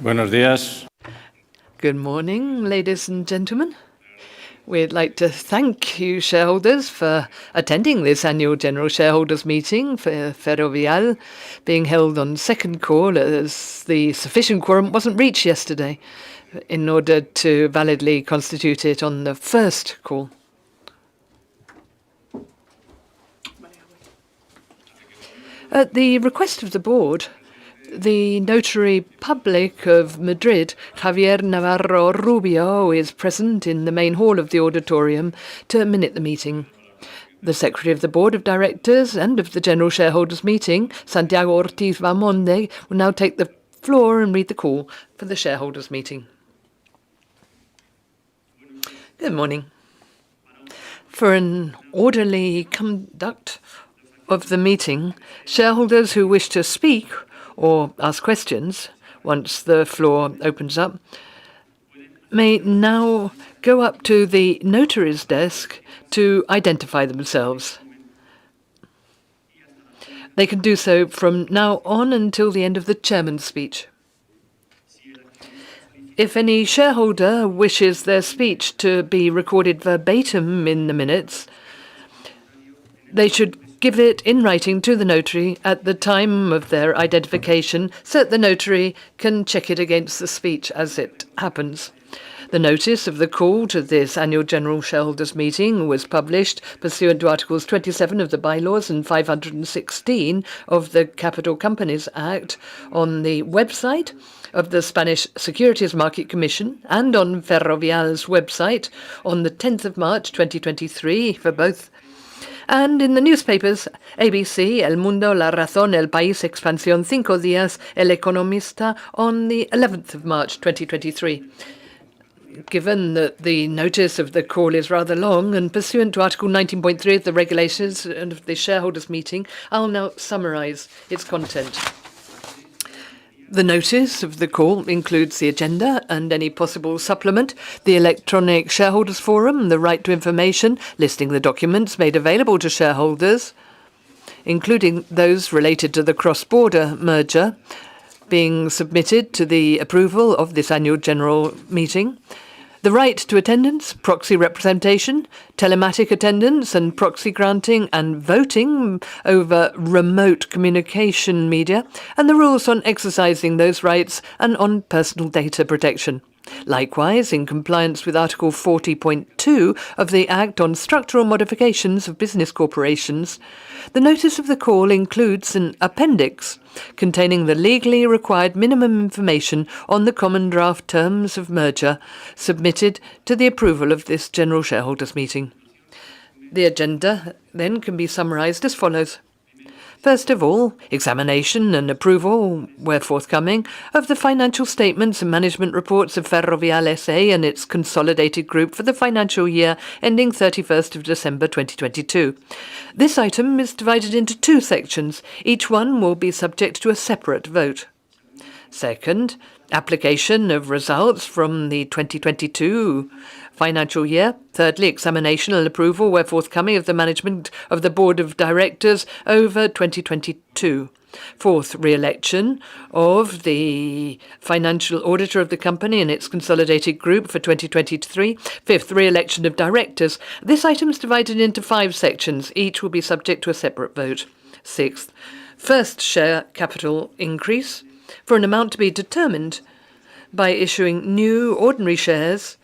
Buenos días. Good morning, ladies and gentlemen. We'd like to thank you, shareholders, for attending this annual general shareholders meeting for Ferrovial, being held on second call as the sufficient quorum wasn't reached yesterday in order to validly constitute it on the first call. At the request of the board, the Notary Public of Madrid, Javier Navarro Rubio, is present in the main hall of the auditorium to minute the meeting. The Secretary of the Board of Directors and of the General Shareholders Meeting, Santiago Ortiz Valmonde, will now take the floor and read the call for the shareholders meeting. Good morning. For an orderly conduct of the meeting, shareholders who wish to speak or ask questions once the floor opens up may now go up to the notary's desk to identify themselves. They can do so from now on until the end of the chairman's speech. If any shareholder wishes their speech to be recorded verbatim in the minutes, they should give it in writing to the notary at the time of their identification so that the notary can check it against the speech as it happens. The notice of the call to this annual general shareholders meeting was published pursuant to Articles 27 of the bylaws and 516 of the Capital Companies Act on the website of the Spanish Securities Market Commission and on Ferrovial's website on the 10th of March 2023 for both, and in the newspapers ABC, El Mundo, La Razón, El País, Expansión, Cinco Días, El Economista on the 11th of March 2023. Given that the notice of the call is rather long and pursuant to Article 19.3 of the regulations and of the shareholders meeting, I'll now summarize its content. The notice of the call includes the agenda and any possible supplement, the electronic shareholders forum, the right to information, listing the documents made available to shareholders, including those related to the cross-border merger, being submitted to the approval of this annual general meeting, the right to attendance, proxy representation, telematic attendance and proxy granting and voting over remote communication media, and the rules on exercising those rights and on personal data protection. Likewise, in compliance with Article 40.2 of the Act on Structural Modifications of Business Corporations, the notice of the call includes an appendix containing the legally required minimum information on the common draft terms of merger submitted to the approval of this general shareholders meeting. The agenda then can be summarized as follows. First of all, examination and approval, where forthcoming, of the financial statements and management reports of Ferrovial S.A. and its consolidated group for the financial year ending 31st of December 2022. This item is divided into two sections. Each one will be subject to a separate vote. Second, application of results from the 2022 financial year. Thirdly, examination and approval, where forthcoming, of the management of the Board of Directors over 2022. Fourth, re-election of the financial auditor of the company and its consolidated group for 2023. Fifth, re-election of directors. This item is divided into 5 sections. Each will be subject to a separate vote. Sixth, first share capital increase for an amount to be determined by issuing new ordinary shares,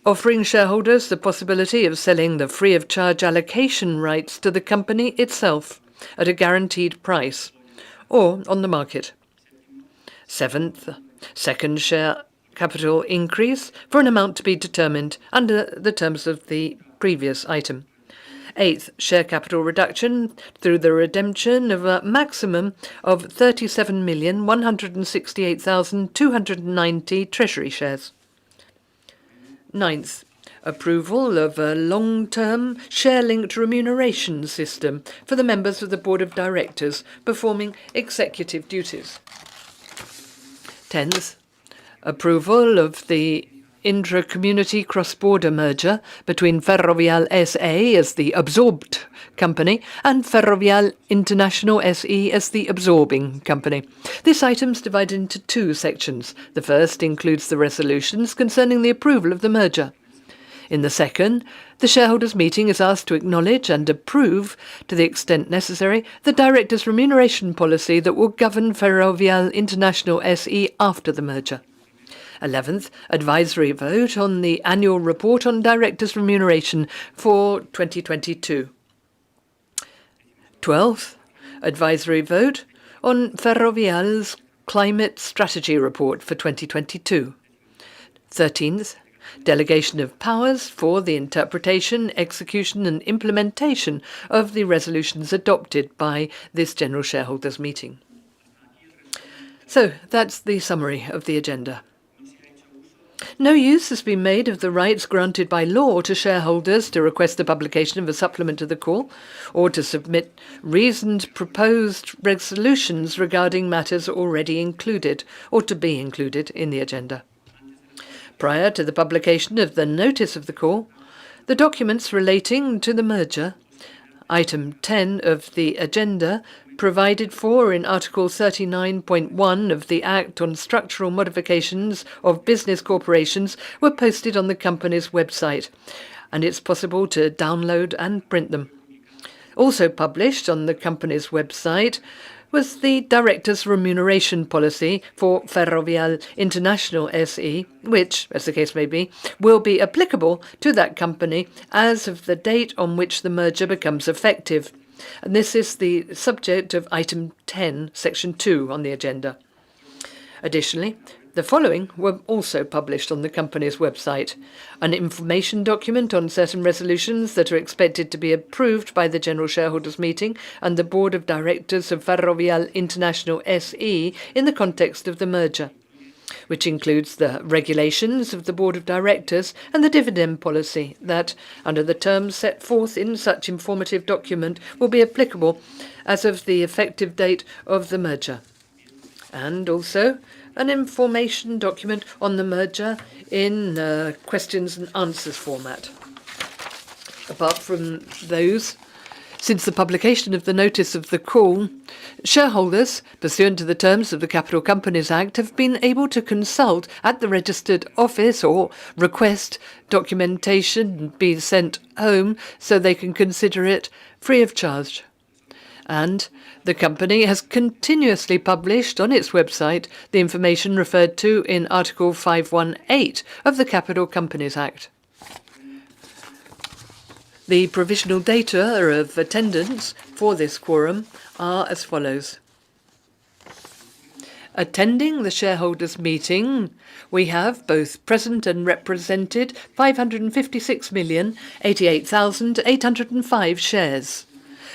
offering shareholders the possibility of selling the free-of-charge allocation rights to the company itself at a guaranteed price or on the market. Seventh, second share capital increase for an amount to be determined under the terms of the previous item. Eighth, share capital reduction through the redemption of a maximum of 37,168,290 treasury shares. Ninth, approval of a long-term share-linked remuneration system for the members of the Board of Directors performing executive duties. 10th, approval of the intra-community cross-border merger between Ferrovial SA as the absorbed company and Ferrovial International SE as the absorbing company. This item is divided into two sections. The first includes the resolutions concerning the approval of the merger. In the second, the shareholders' meeting is asked to acknowledge and approve, to the extent necessary, the directors' remuneration policy that will govern Ferrovial International SE after the merger. 11th, advisory vote on the annual report on directors' remuneration for 2022. 12th, advisory vote on Ferrovial's climate strategy report for 2022. 13th, delegation of powers for the interpretation, execution and implementation of the resolutions adopted by this general shareholders meeting. So that's the summary of the agenda. No use has been made of the rights granted by law to shareholders to request the publication of a supplement to the call or to submit reasoned proposed resolutions regarding matters already included or to be included in the agenda. Prior to the publication of the notice of the call, the documents relating to the merger, item 10 of the agenda, provided for in Article 39.1 of the Act on Structural Modifications of Business Corporations, were posted on the company's website, and it's possible to download and print them. Also published on the company's website was the Directors' Remuneration Policy for Ferrovial International SE, which, as the case may be, will be applicable to that company as of the date on which the merger becomes effective. And this is the subject of item 10, section 2 on the agenda. Additionally, the following were also published on the company's website: an information document on certain resolutions that are expected to be approved by the General Shareholders Meeting and the Board of Directors of Ferrovial International SE in the context of the merger, which includes the regulations of the Board of Directors and the dividend policy that, under the terms set forth in such informative document, will be applicable as of the effective date of the merger. And also an information document on the merger in questions and answers format. Apart from those, since the publication of the notice of the call, shareholders, pursuant to the terms of the Capital Companies Act, have been able to consult at the registered office or request documentation be sent home so they can consider it free of charge. And the company has continuously published on its website the information referred to in Article 518 of the Capital Companies Act. The provisional data of attendance for this quorum are as follows. Attending the shareholders' meeting, we have both present and represented 556,088,805 shares,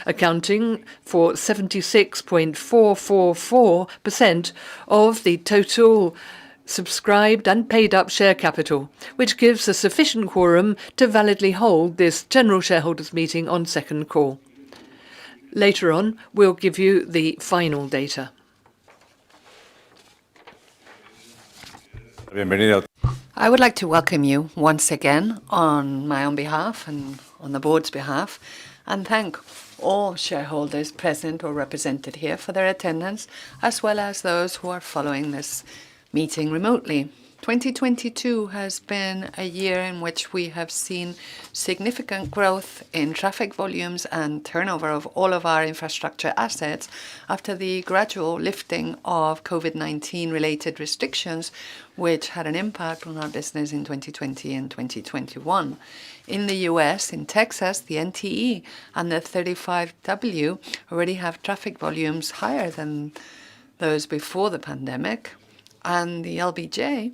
accounting for 76.444% of the total subscribed and paid up share capital, which gives a sufficient quorum to validly hold this general shareholders meeting on second call. Later on, we'll give you the final data. I would like to welcome you once again on my own behalf and on the board's behalf, and thank all shareholders present or represented here for their attendance, as well as those who are following this meeting remotely. 2022 has been a year in which we have seen significant growth in traffic volumes and turnover of all of our infrastructure assets after the gradual lifting of COVID-19 related restrictions, which had an impact on our business in 2020 and 2021. In the US, in Texas, the NTE and the 35W already have traffic volumes higher than those before the pandemic, and the LBJ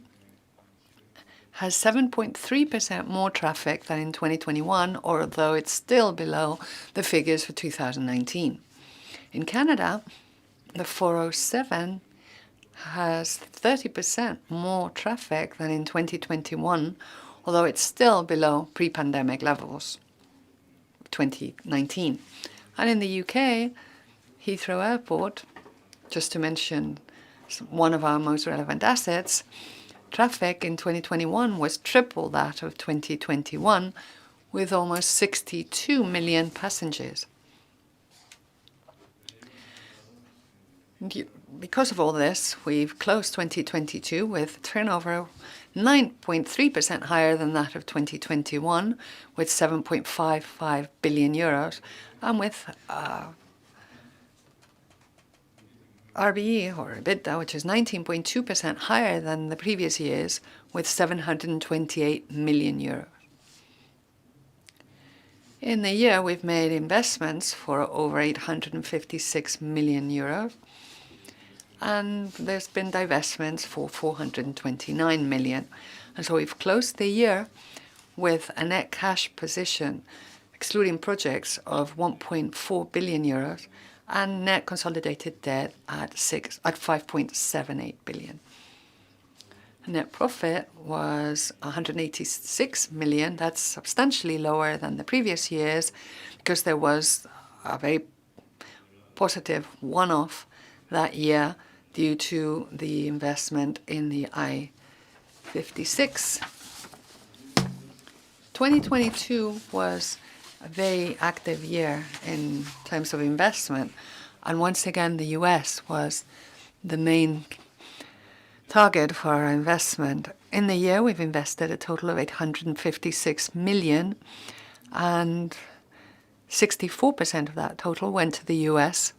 has 7.3% more traffic than in 2021, although it's still below the figures for 2019. In Canada, the 407 has 30% more traffic than in 2021, although it's still below pre-pandemic levels, 2019. And in the UK, Heathrow Airport, just to mention one of our most relevant assets, Traffic in 2021 was triple that of 2021, with almost 62 million passengers. Because of all this, we've closed 2022 with turnover 9.3% higher than that of 2021, with 7.55 billion euros, and with RBE, or EBITDA, which is 19.2% higher than the previous years, with 728 million euros. In the year, we've made investments for over 856 million euros, and there's been divestments for 429 million. And so we've closed the year with a net cash position, excluding projects, of 1.4 billion euros and net consolidated debt at 5.78 billion. Net profit was 186 million. That's substantially lower than the previous years because there was a very positive one-off that year due to the investment in the I-56. 2022 was a very active year in terms of investment, and once again the US was the main target for our investment. In the year, we've invested a total of 856 million, and 64% of that total went to the US,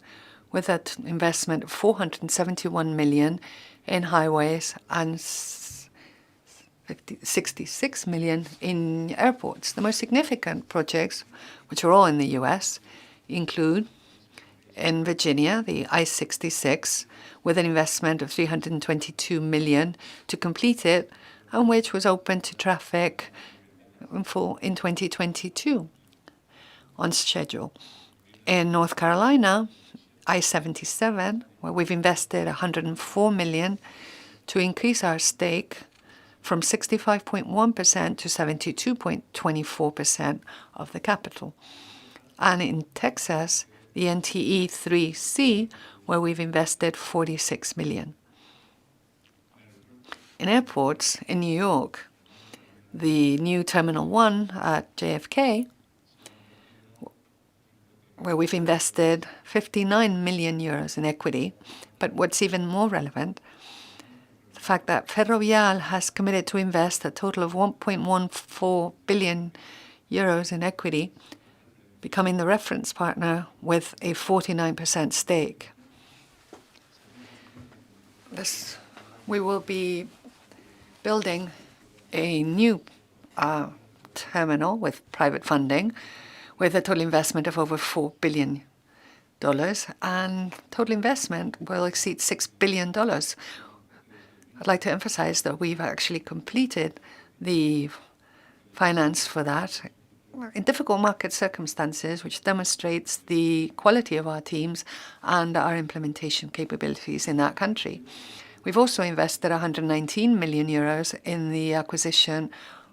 with an investment of 471 million in highways and 66 million in airports. The most significant projects, which are all in the US, include in Virginia, the I-66, with an investment of 322 million to complete it, and which was open to traffic in full in 2022 on schedule. In North Carolina, I-77, where we've invested 104 million to increase our stake from 65.1% to 72.24% of the capital. And in Texas, the NTE 3C, where we've invested 46 million. In airports in New York, the new Terminal 1 at JFK, where we've invested 59 million euros in equity. But what's even more relevant, the fact that Ferrovial has committed to invest a total of 1.14 billion euros in equity, becoming the reference partner with a 49% stake. We will be building a new terminal with private funding, with a total investment of over $4 billion, and total investment will exceed $6 billion. I'd like to emphasize that we've actually completed the finance for that in difficult market circumstances, which demonstrates the quality of our teams and our implementation capabilities in that country. We've also invested 119 million euros in the acquisition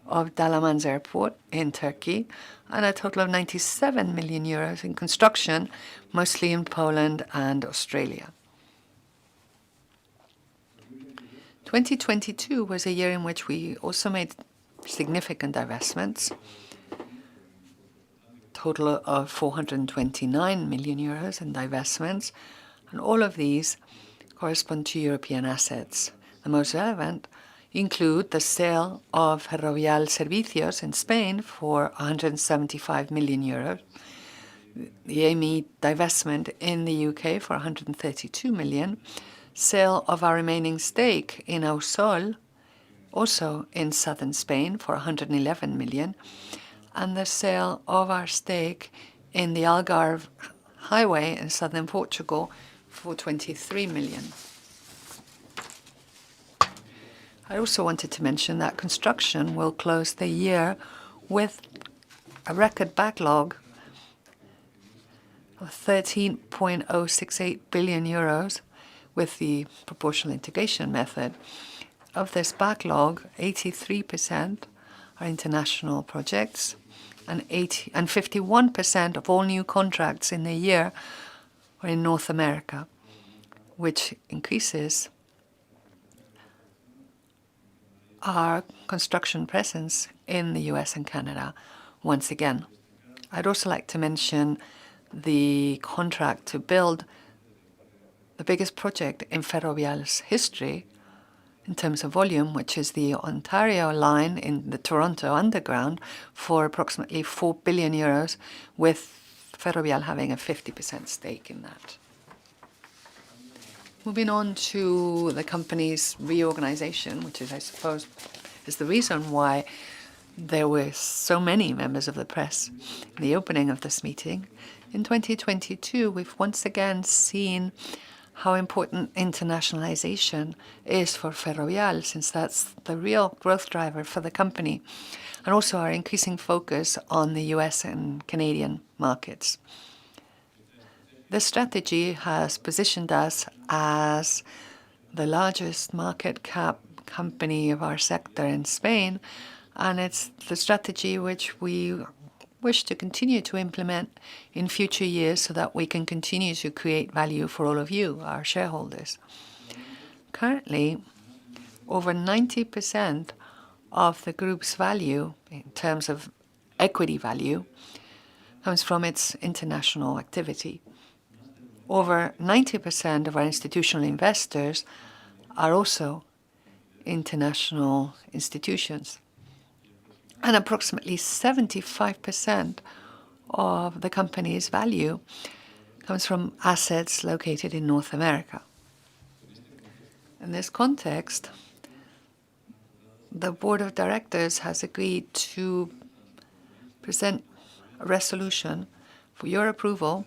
of Dalaman Airport in Turkey, and a total of 97 million euros in construction, mostly in Poland and Australia. 2022 was a year in which we also made significant divestments, total of 429 million euros in divestments, and all of these correspond to European assets. The most relevant include the sale of Ferrovial Servicios in Spain for 175 million euros, the AME divestment in the UK for 132 million, sale of our remaining stake in Ausol, also in southern Spain, for 111 million, and the sale of our stake in the Algarve Highway in southern Portugal for 23 million. I also wanted to mention that construction will close the year with a record backlog of 13.068 billion euros with the proportional integration method. Of this backlog, 83% are international projects, and 51% of all new contracts in the year are in North America, which increases our construction presence in the US and Canada once again. I'd also like to mention the contract to build the biggest project in Ferrovial's history in terms of volume, which is the Ontario line in the Toronto Underground for approximately 4 billion euros, with Ferrovial having a 50% stake in that. Moving on to the company's reorganization, which is, I suppose, is the reason why there were so many members of the press in the opening of this meeting. In 2022, we've once again seen how important internationalization is for Ferrovial, since that's the real growth driver for the company, and also our increasing focus on the US and Canadian markets. This strategy has positioned us as the largest market cap company of our sector in Spain, and it's the strategy which we wish to continue to implement in future years so that we can continue to create value for all of you, our shareholders. Currently, over 90% of the group's value, in terms of equity value, comes from its international activity. Over 90% of our institutional investors are also international institutions. And approximately 75% of the company's value comes from assets located in North America. In this context, the board of directors has agreed to present a resolution for your approval,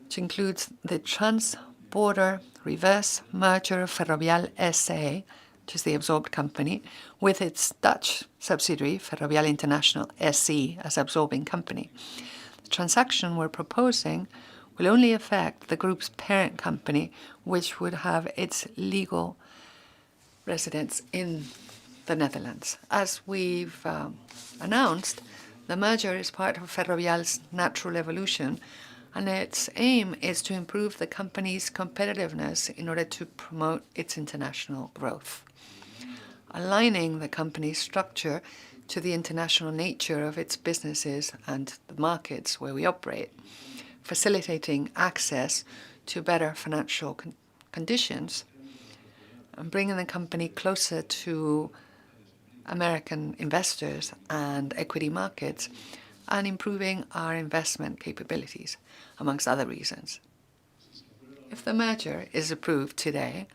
which includes the trans-border reverse merger of Ferrovial SA, which is the absorbed company, with its Dutch subsidiary, Ferrovial International SE, as absorbing company. The transaction we're proposing will only affect the group's parent company, which would have its legal residence in the Netherlands. As we've announced, the merger is part of Ferrovial's natural evolution, and its aim is to improve the company's competitiveness in order to promote its international growth. Aligning the company's structure to the international nature of its businesses and the markets where we operate, facilitating access to better financial conditions, and bringing the company closer to American investors and equity markets, and improving our investment capabilities, amongst other reasons. If the merger is approved today,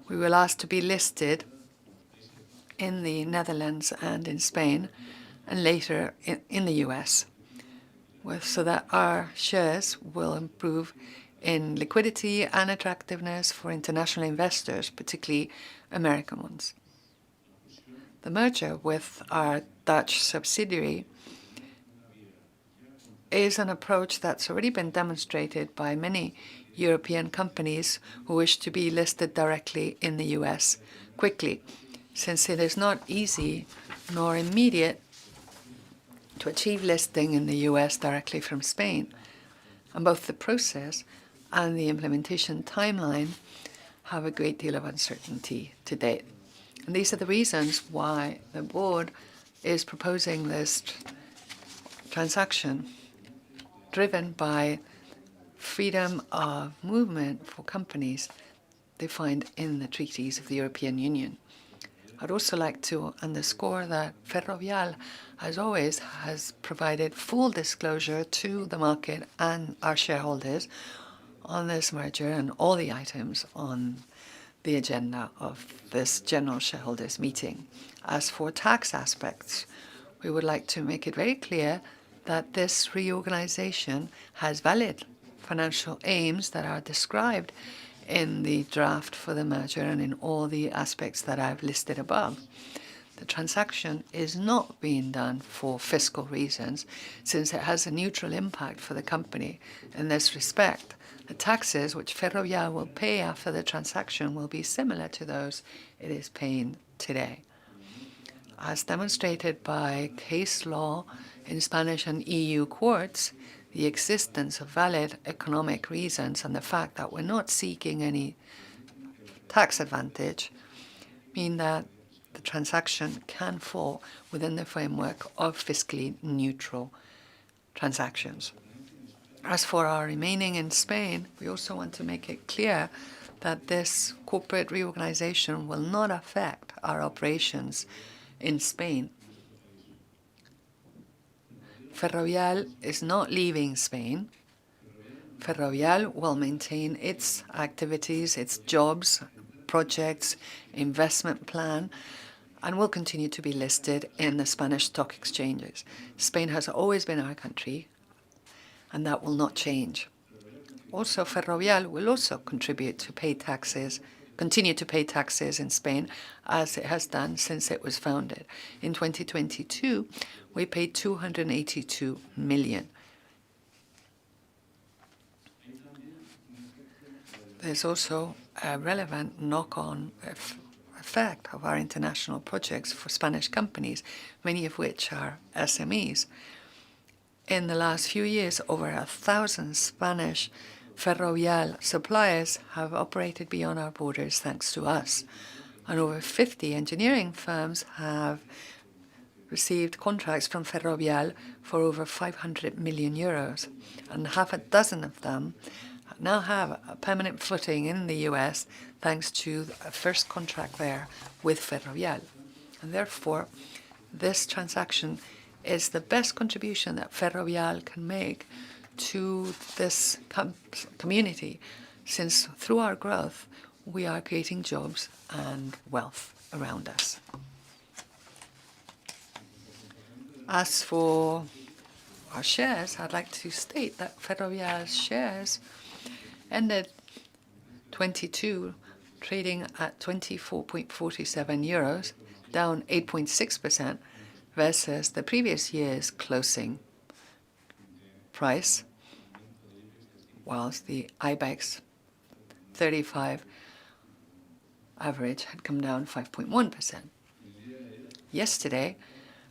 we will ask to be listed in the Netherlands and in Spain, and later in the US, so that our shares will improve in liquidity and attractiveness for international investors, particularly American ones. The merger with our Dutch subsidiary is an approach that's already been demonstrated by many European companies who wish to be listed directly in the US quickly, since it is not easy nor immediate to achieve listing in the US directly from Spain. And both the process and the implementation timeline have a great deal of uncertainty to date. And these are the reasons why the board is proposing this transaction, driven by freedom of movement for companies defined in the treaties of the European Union. I'd also like to underscore that Ferrovial, as always, has provided full disclosure to the market and our shareholders on this merger and all the items on the agenda of this general shareholders meeting. As for tax aspects, we would like to make it very clear that this reorganization has valid financial aims that are described in the draft for the merger and in all the aspects that I've listed above. The transaction is not being done for fiscal reasons, since it has a neutral impact for the company. In this respect, the taxes which Ferrovial will pay after the transaction will be similar to those it is paying today. As demonstrated by case law in Spanish and EU courts, the existence of valid economic reasons and the fact that we're not seeking any tax advantage mean that the transaction can fall within the framework of fiscally neutral transactions. As for our remaining in Spain, we also want to make it clear that this corporate reorganization will not affect our operations in Spain. Ferrovial is not leaving Spain. Ferrovial will maintain its activities, its jobs, projects, investment plan, and will continue to be listed in the Spanish stock exchanges. Spain has always been our country, and that will not change. Also, Ferrovial will also contribute to pay taxes, continue to pay taxes in Spain, as it has done since it was founded. In 2022, we paid 282 million. There's also a relevant knock-on effect of our international projects for Spanish companies, many of which are SMEs. In the last few years, over 1,000 Spanish Ferrovial suppliers have operated beyond our borders thanks to us, and over 50 engineering firms have received contracts from Ferrovial for over 500 million euros, and half a dozen of them now have a permanent footing in the US thanks to a first contract there with Ferrovial. And therefore, this transaction is the best contribution that Ferrovial can make to this community, since through our growth, we are creating jobs and wealth around us. As for our shares, I'd like to state that Ferrovial's shares ended 22 trading at 24.47 euros, down 8.6% versus the previous year's closing price, whilst the IBEX 35 average had come down 5.1%. Yesterday,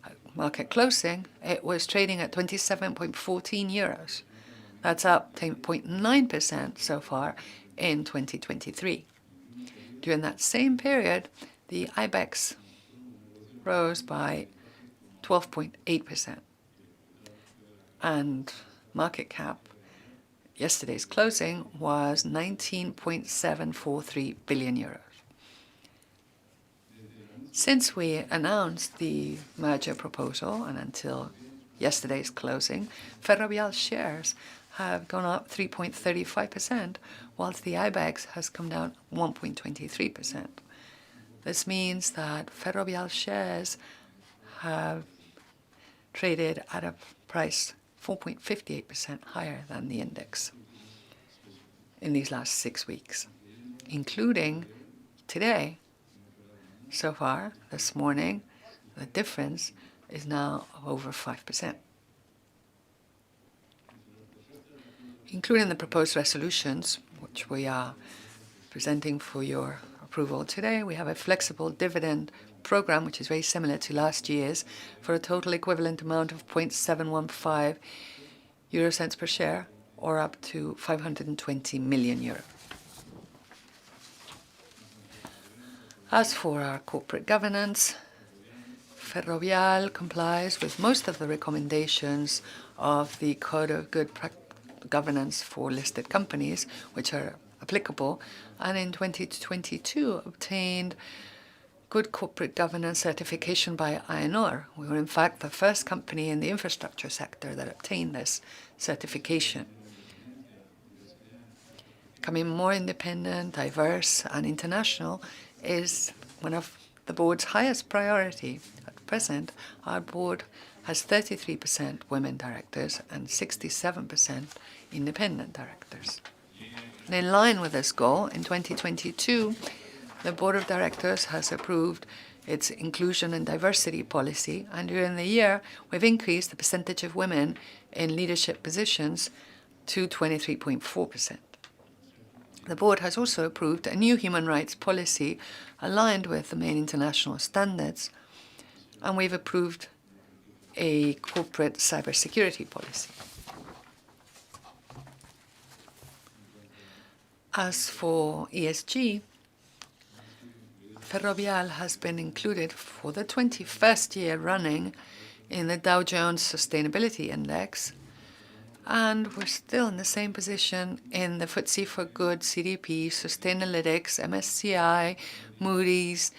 at market closing, it was trading at 27.14 euros. That's up 10.9% so far in 2023. During that same period, the IBEX rose by 12.8%. And market cap, yesterday's closing, was 19.743 billion euros. Since we announced the merger proposal and until yesterday's closing, Ferrovial shares have gone up 3.35%, whilst the IBEX has come down 1.23%. This means that Ferrovial shares have traded at a price 4.58% higher than the index in these last 6 weeks, including today. So far, this morning, the difference is now over 5%. Including the proposed resolutions, which we are presenting for your approval today, we have a flexible dividend program, which is very similar to last year's, for a total equivalent amount of 0.715 euro cents per share, or up to 520 million euro. As for our corporate governance, Ferrovial complies with most of the recommendations of the Code of Good Governance for listed companies, which are applicable, and in 2022 obtained Good Corporate Governance certification by AENOR. We were in fact the first company in the infrastructure sector that obtained this certification. Becoming more independent, diverse, and international is one of the board's highest priority. At present, our board has 33% women directors and 67% independent directors. And in line with this goal, in 2022, the board of directors has approved its inclusion and diversity policy, and during the year, we've increased the percentage of women in leadership positions to 23.4%. The board has also approved a new human rights policy aligned with the main international standards, and we've approved a corporate cybersecurity policy. As for ESG, Ferrovial has been included for the 21st year running in the Dow Jones Sustainability Index, and we're still in the same position in the FTSE4Good, CDP, Sustainalytics, MSCI, Moody's,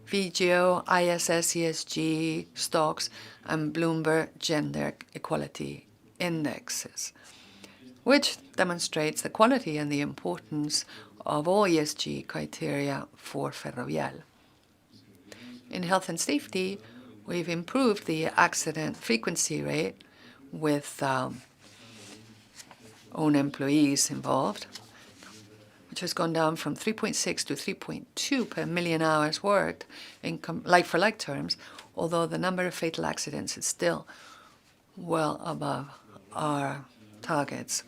Vigeo, ISS ESG, Stocks, and Bloomberg Gender Equality Indexes, which demonstrates the quality and the importance of all ESG criteria for Ferrovial. In health and safety, we've improved the accident frequency rate with own employees involved, which has gone down from 3.6 to 3.2 per million hours worked in like-for-like terms, although the number of fatal accidents is still well above our targets.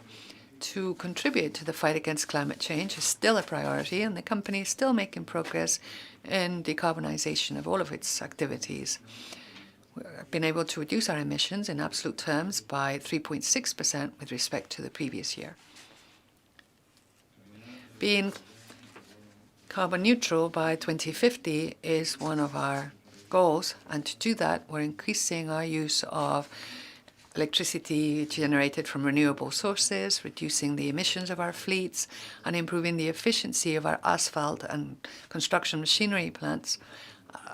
To contribute to the fight against climate change is still a priority, and the company is still making progress in decarbonization of all of its activities. We've been able to reduce our emissions in absolute terms by 3.6% with respect to the previous year. Being carbon neutral by 2050 is one of our goals, and to do that, we're increasing our use of electricity generated from renewable sources, reducing the emissions of our fleets, and improving the efficiency of our asphalt and construction machinery plants,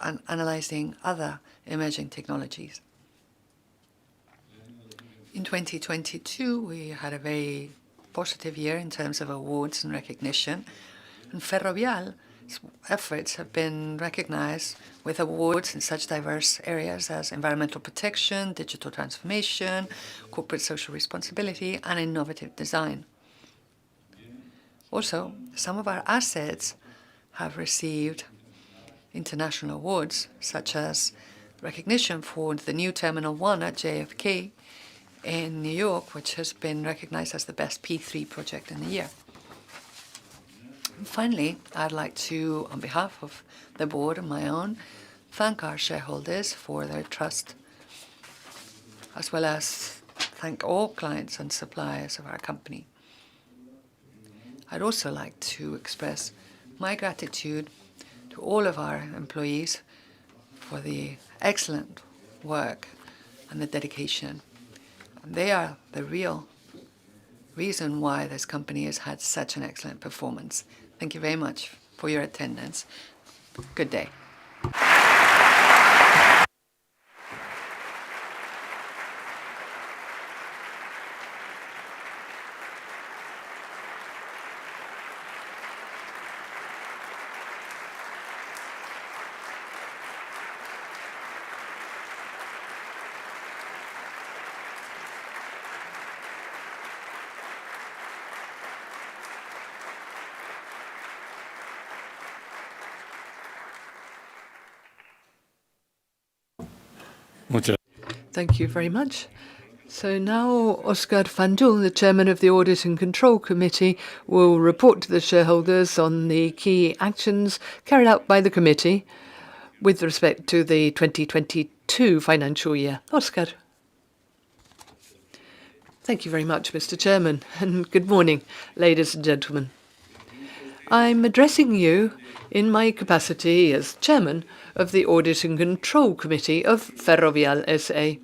and analyzing other emerging technologies. In 2022, we had a very positive year in terms of awards and recognition, and Ferrovial's efforts have been recognized with awards in such diverse areas as environmental protection, digital transformation, corporate social responsibility, and innovative design. Also, some of our assets have received international awards, such as recognition for the new Terminal 1 at JFK in New York, which has been recognized as the best P3 project in the year. And finally, I'd like to, on behalf of the board and my own, thank our shareholders for their trust, as well as thank all clients and suppliers of our company. I'd also like to express my gratitude to all of our employees for the excellent work and the dedication. And they are the real reason why this company has had such an excellent performance. Thank you very much for your attendance. Good day. Thank you very much. So now Oscar Fanjul, the chairman of the Audit and Control Committee, will report to the shareholders on the key actions carried out by the committee with respect to the 2022 financial year. Oscar. Thank you very much, Mr. Chairman, and good morning, ladies and gentlemen. I'm addressing you in my capacity as chairman of the Audit and Control Committee of Ferrovial SA,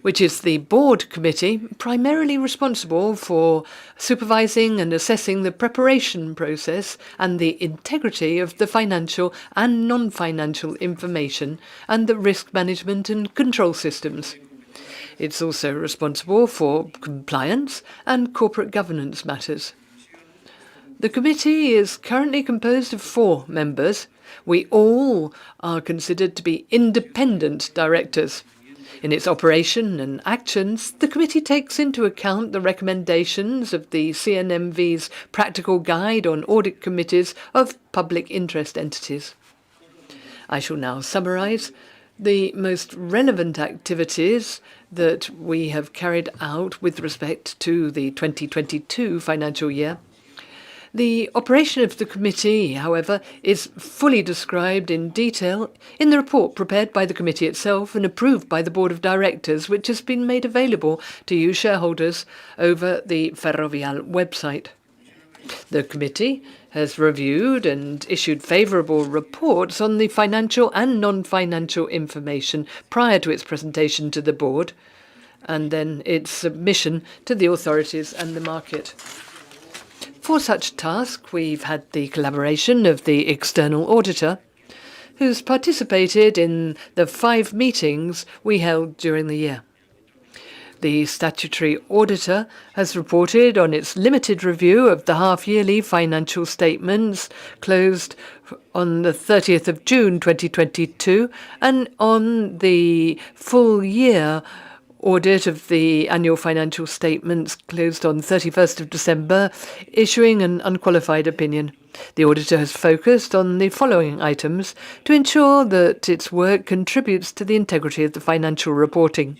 which is the board committee primarily responsible for supervising and assessing the preparation process and the integrity of the financial and non-financial information and the risk management and control systems. It's also responsible for compliance and corporate governance matters. The committee is currently composed of 4 members. We all are considered to be independent directors. In its operation and actions, the committee takes into account the recommendations of the CNMV's Practical Guide on Audit Committees of Public Interest Entities. I shall now summarize the most relevant activities that we have carried out with respect to the 2022 financial year. The operation of the committee, however, is fully described in detail in the report prepared by the committee itself and approved by the board of directors, which has been made available to you shareholders over the Ferrovial website. The committee has reviewed and issued favorable reports on the financial and non-financial information prior to its presentation to the board and then its submission to the authorities and the market. For such task, we've had the collaboration of the external auditor, who's participated in the 5 meetings we held during the year. The statutory auditor has reported on its limited review of the half-yearly financial statements closed on the 30th of June 2022 and on the full-year audit of the annual financial statements closed on 31st of December, issuing an unqualified opinion. The auditor has focused on the following items to ensure that its work contributes to the integrity of the financial reporting.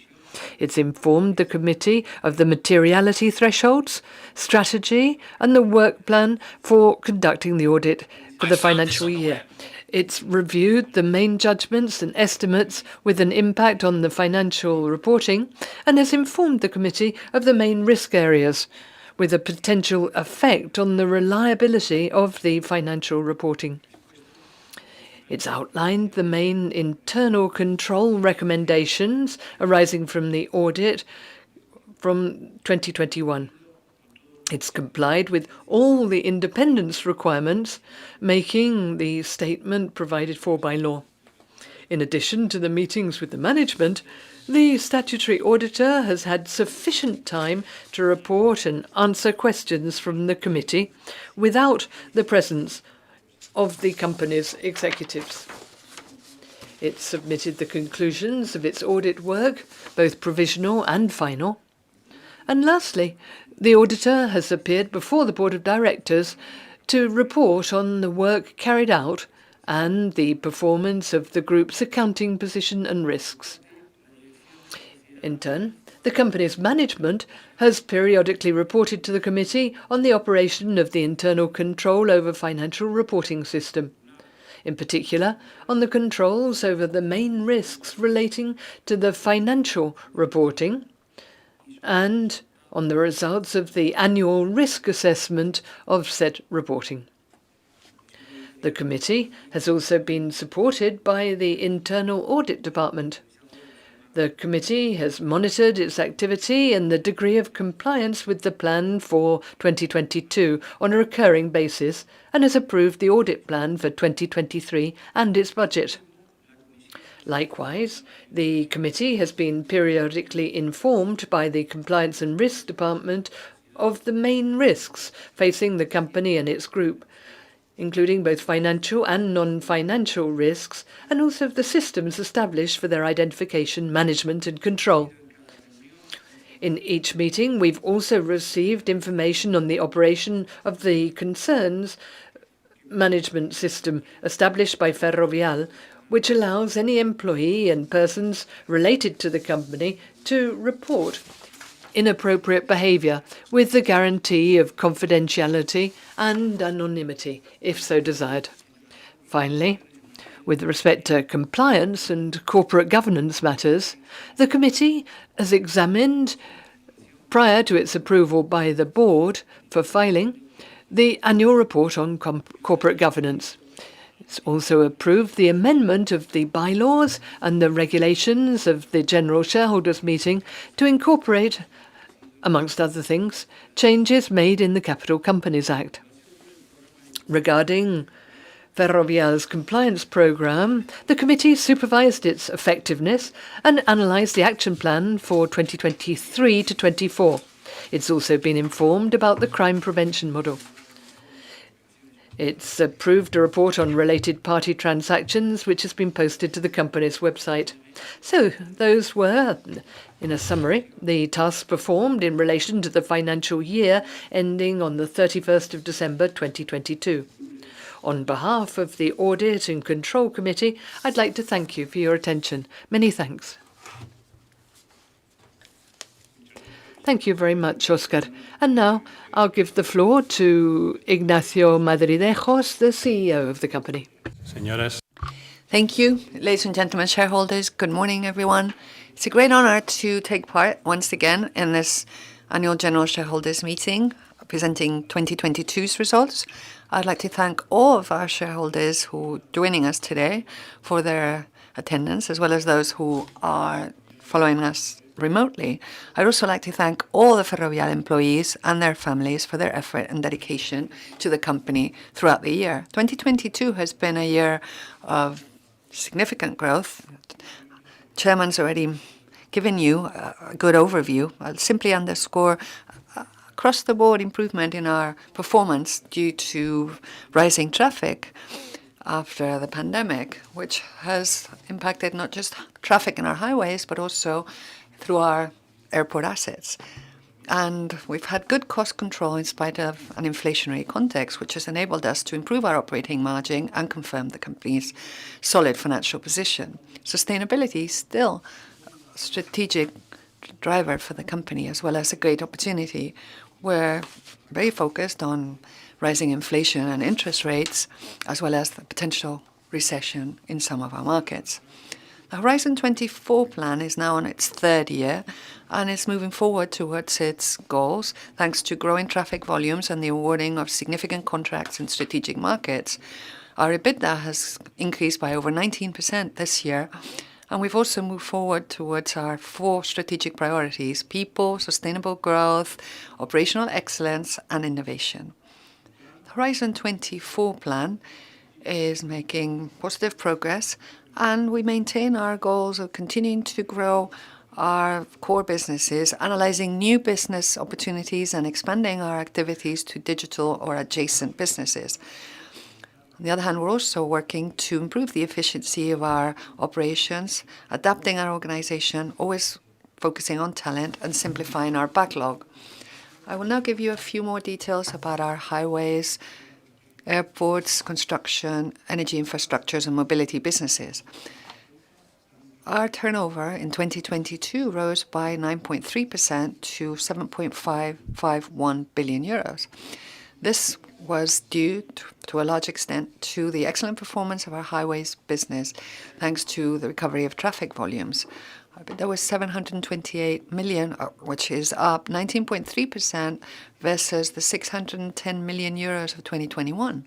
It's informed the committee of the materiality thresholds, strategy, and the work plan for conducting the audit for the financial year. It's reviewed the main judgments and estimates with an impact on the financial reporting and has informed the committee of the main risk areas with a potential effect on the reliability of the financial reporting. It's outlined the main internal control recommendations arising from the audit from 2021. It's complied with all the independence requirements, making the statement provided for by law. In addition to the meetings with the management, the statutory auditor has had sufficient time to report and answer questions from the committee without the presence of the company's executives. It submitted the conclusions of its audit work, both provisional and final. And lastly, the auditor has appeared before the board of directors to report on the work carried out and the performance of the group's accounting position and risks. In turn, the company's management has periodically reported to the committee on the operation of the internal control over financial reporting system, in particular on the controls over the main risks relating to the financial reporting and on the results of the annual risk assessment of said reporting. The committee has also been supported by the internal audit department. The committee has monitored its activity and the degree of compliance with the plan for 2022 on a recurring basis and has approved the audit plan for 2023 and its budget. Likewise, the committee has been periodically informed by the Compliance and Risk Department of the main risks facing the company and its group, including both financial and non-financial risks, and also of the systems established for their identification, management, and control. In each meeting, we've also received information on the operation of the concerns management system established by Ferrovial, which allows any employee and persons related to the company to report inappropriate behavior with the guarantee of confidentiality and anonymity, if so desired. Finally, with respect to compliance and corporate governance matters, the committee has examined, prior to its approval by the board for filing, the annual report on corporate governance. It's also approved the amendment of the bylaws and the regulations of the General Shareholders Meeting to incorporate, amongst other things, changes made in the Capital Companies Act. Regarding Ferrovial's compliance program, the committee supervised its effectiveness and analysed the action plan for 2023 to 24. It's also been informed about the crime prevention model. It's approved a report on related party transactions, which has been posted to the company's website. So those were, in a summary, the tasks performed in relation to the financial year ending on the 31st of December 2022. On behalf of the Audit and Control Committee, I'd like to thank you for your attention. Many thanks. Thank you very much, Oscar. And now I'll give the floor to Ignacio Madridejos, the CEO of the company. Señoras. Thank you, ladies and gentlemen, shareholders. Good morning, everyone. It's a great honor to take part once again in this annual general shareholders meeting presenting 2022's results. I'd like to thank all of our shareholders who are joining us today for their attendance, as well as those who are following us remotely. I'd also like to thank all the Ferrovial employees and their families for their effort and dedication to the company throughout the year. 2022 has been a year of significant growth. Chairman's already given you a good overview. I'll simply underscore across-the-board improvement in our performance due to rising traffic after the pandemic, which has impacted not just traffic in our highways, but also through our airport assets. And we've had good cost control in spite of an inflationary context, which has enabled us to improve our operating margin and confirm the company's solid financial position. Sustainability is still a strategic driver for the company, as well as a great opportunity. We're very focused on rising inflation and interest rates, as well as the potential recession in some of our markets. The Horizon 24 plan is now on its third year and is moving forward towards its goals thanks to growing traffic volumes and the awarding of significant contracts in strategic markets. Our EBITDA has increased by over 19% this year, and we've also moved forward towards our 4 strategic priorities: people, sustainable growth, operational excellence, and innovation. The Horizon 24 plan is making positive progress, and we maintain our goals of continuing to grow our core businesses, analyzing new business opportunities, and expanding our activities to digital or adjacent businesses. On the other hand, we're also working to improve the efficiency of our operations, adapting our organization, always focusing on talent, and simplifying our backlog. I will now give you a few more details about our highways, airports, construction, energy infrastructures, and mobility businesses. Our turnover in 2022 rose by 9.3% to 7.551 billion euros. This was due to a large extent to the excellent performance of our highways business, thanks to the recovery of traffic volumes. There was 728 million, which is up 19.3% versus the 610 million euros of 2021.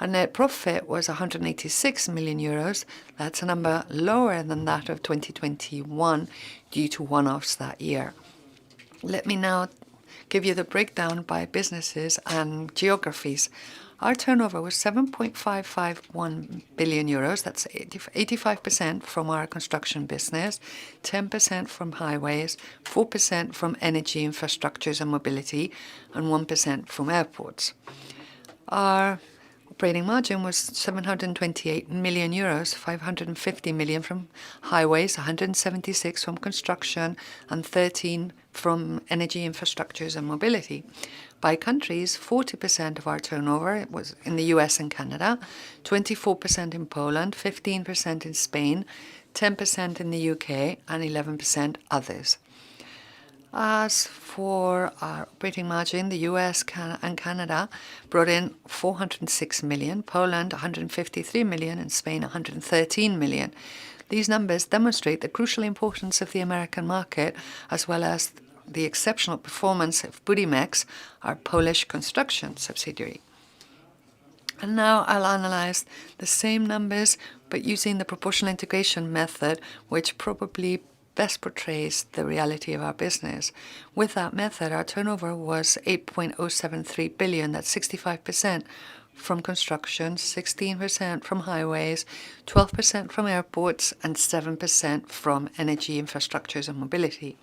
Our net profit was 186 million euros. That's a number lower than that of 2021 due to one-offs that year. Let me now give you the breakdown by businesses and geographies. Our turnover was 7.551 billion euros. That's 85% from our construction business, 10% from highways, 4% from energy infrastructures and mobility, and 1% from airports. Our operating margin was 728 million euros, 550 million from highways, 176 from construction, and 13 from energy infrastructures and mobility. By countries, 40% of our turnover was in the US and Canada, 24% in Poland, 15% in Spain, 10% in the UK, and 11% others. As for our operating margin, the US and Canada brought in 406 million, Poland 153 million, and Spain 113 million. These numbers demonstrate the crucial importance of the American market, as well as the exceptional performance of Budimex, our Polish construction subsidiary. And now I'll analyze the same numbers, but using the proportional integration method, which probably best portrays the reality of our business. With that method, our turnover was 8.073 billion. That's 65% from construction, 16% from highways, 12% from airports, and 7% from energy infrastructures and mobility.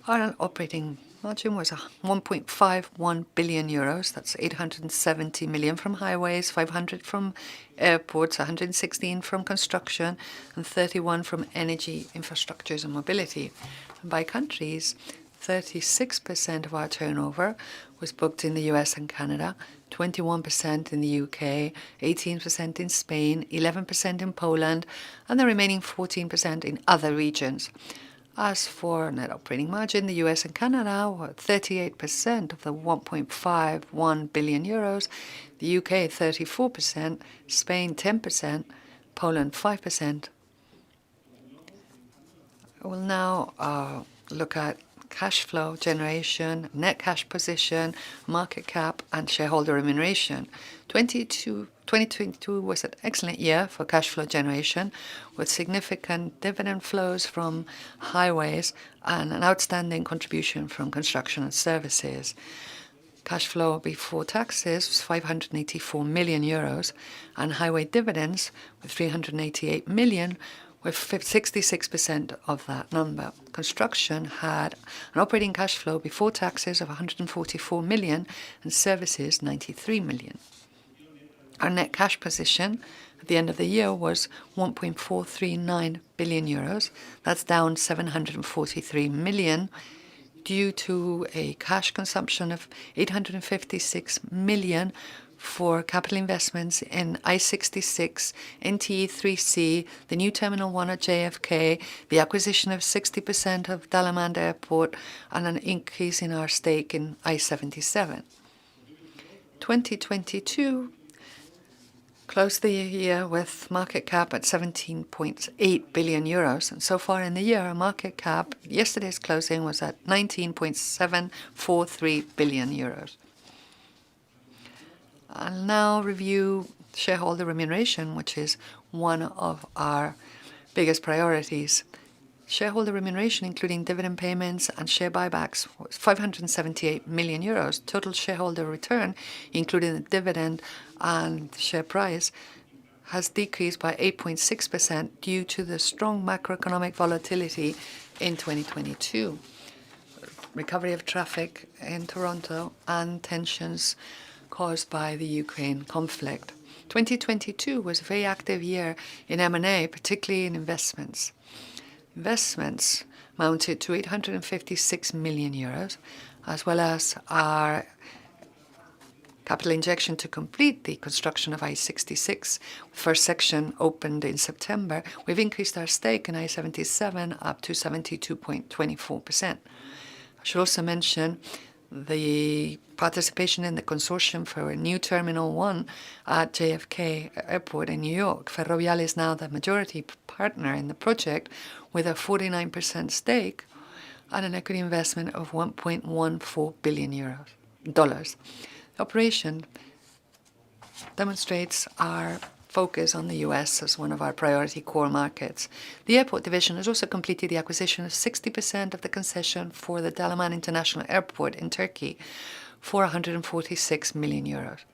Our operating margin was 1.51 billion euros. That's 870 million from highways, 500 from airports, 116 from construction, and 31 from energy infrastructures and mobility. And by countries, 36% of our turnover was booked in the US and Canada, 21% in the UK, 18% in Spain, 11% in Poland, and the remaining 14% in other regions. As for net operating margin, the US and Canada were 38% of the 1.51 billion euros, the UK 34%, Spain 10%, Poland 5%. I will now look at cash flow generation, net cash position, market cap, and shareholder remuneration. 2022 was an excellent year for cash flow generation, with significant dividend flows from highways and an outstanding contribution from construction and services. Cash flow before taxes was 584 million euros, and highway dividends with 388 million, with 66% of that number. Construction had an operating cash flow before taxes of 144 million and services 93 million. Our net cash position at the end of the year was 1.439 billion euros. That's down 743 million due to a cash consumption of 856 million for capital investments in I-66, NTE 3C, the new Terminal 1 at JFK, the acquisition of 60% of Dalaman Airport, and an increase in our stake in I-77. 2022 closed the year with market cap at 17.8 billion euros. And so far in the year, our market cap, yesterday's closing, was at 19.743 billion euros. I'll now review shareholder remuneration, which is one of our biggest priorities. Shareholder remuneration, including dividend payments and share buybacks, was 578 million euros. Total shareholder return, including the dividend and share price, has decreased by 8.6% due to the strong macroeconomic volatility in 2022. Recovery of traffic in Toronto and tensions caused by the Ukraine conflict. 2022 was a very active year in M&A, particularly in investments. Investments amounted to 856 million euros, as well as our capital injection to complete the construction of I-66. First section opened in September. We've increased our stake in I-77 up to 72.24%. I should also mention the participation in the consortium for a new Terminal 1 at JFK Airport in New York. Ferrovial is now the majority partner in the project with a 49% stake and an equity investment of $1.14 billion. The operation demonstrates our focus on the US as one of our priority core markets. The airport division has also completed the acquisition of 60% of the concession for the Dalaman International Airport in Turkey for 146 million euros.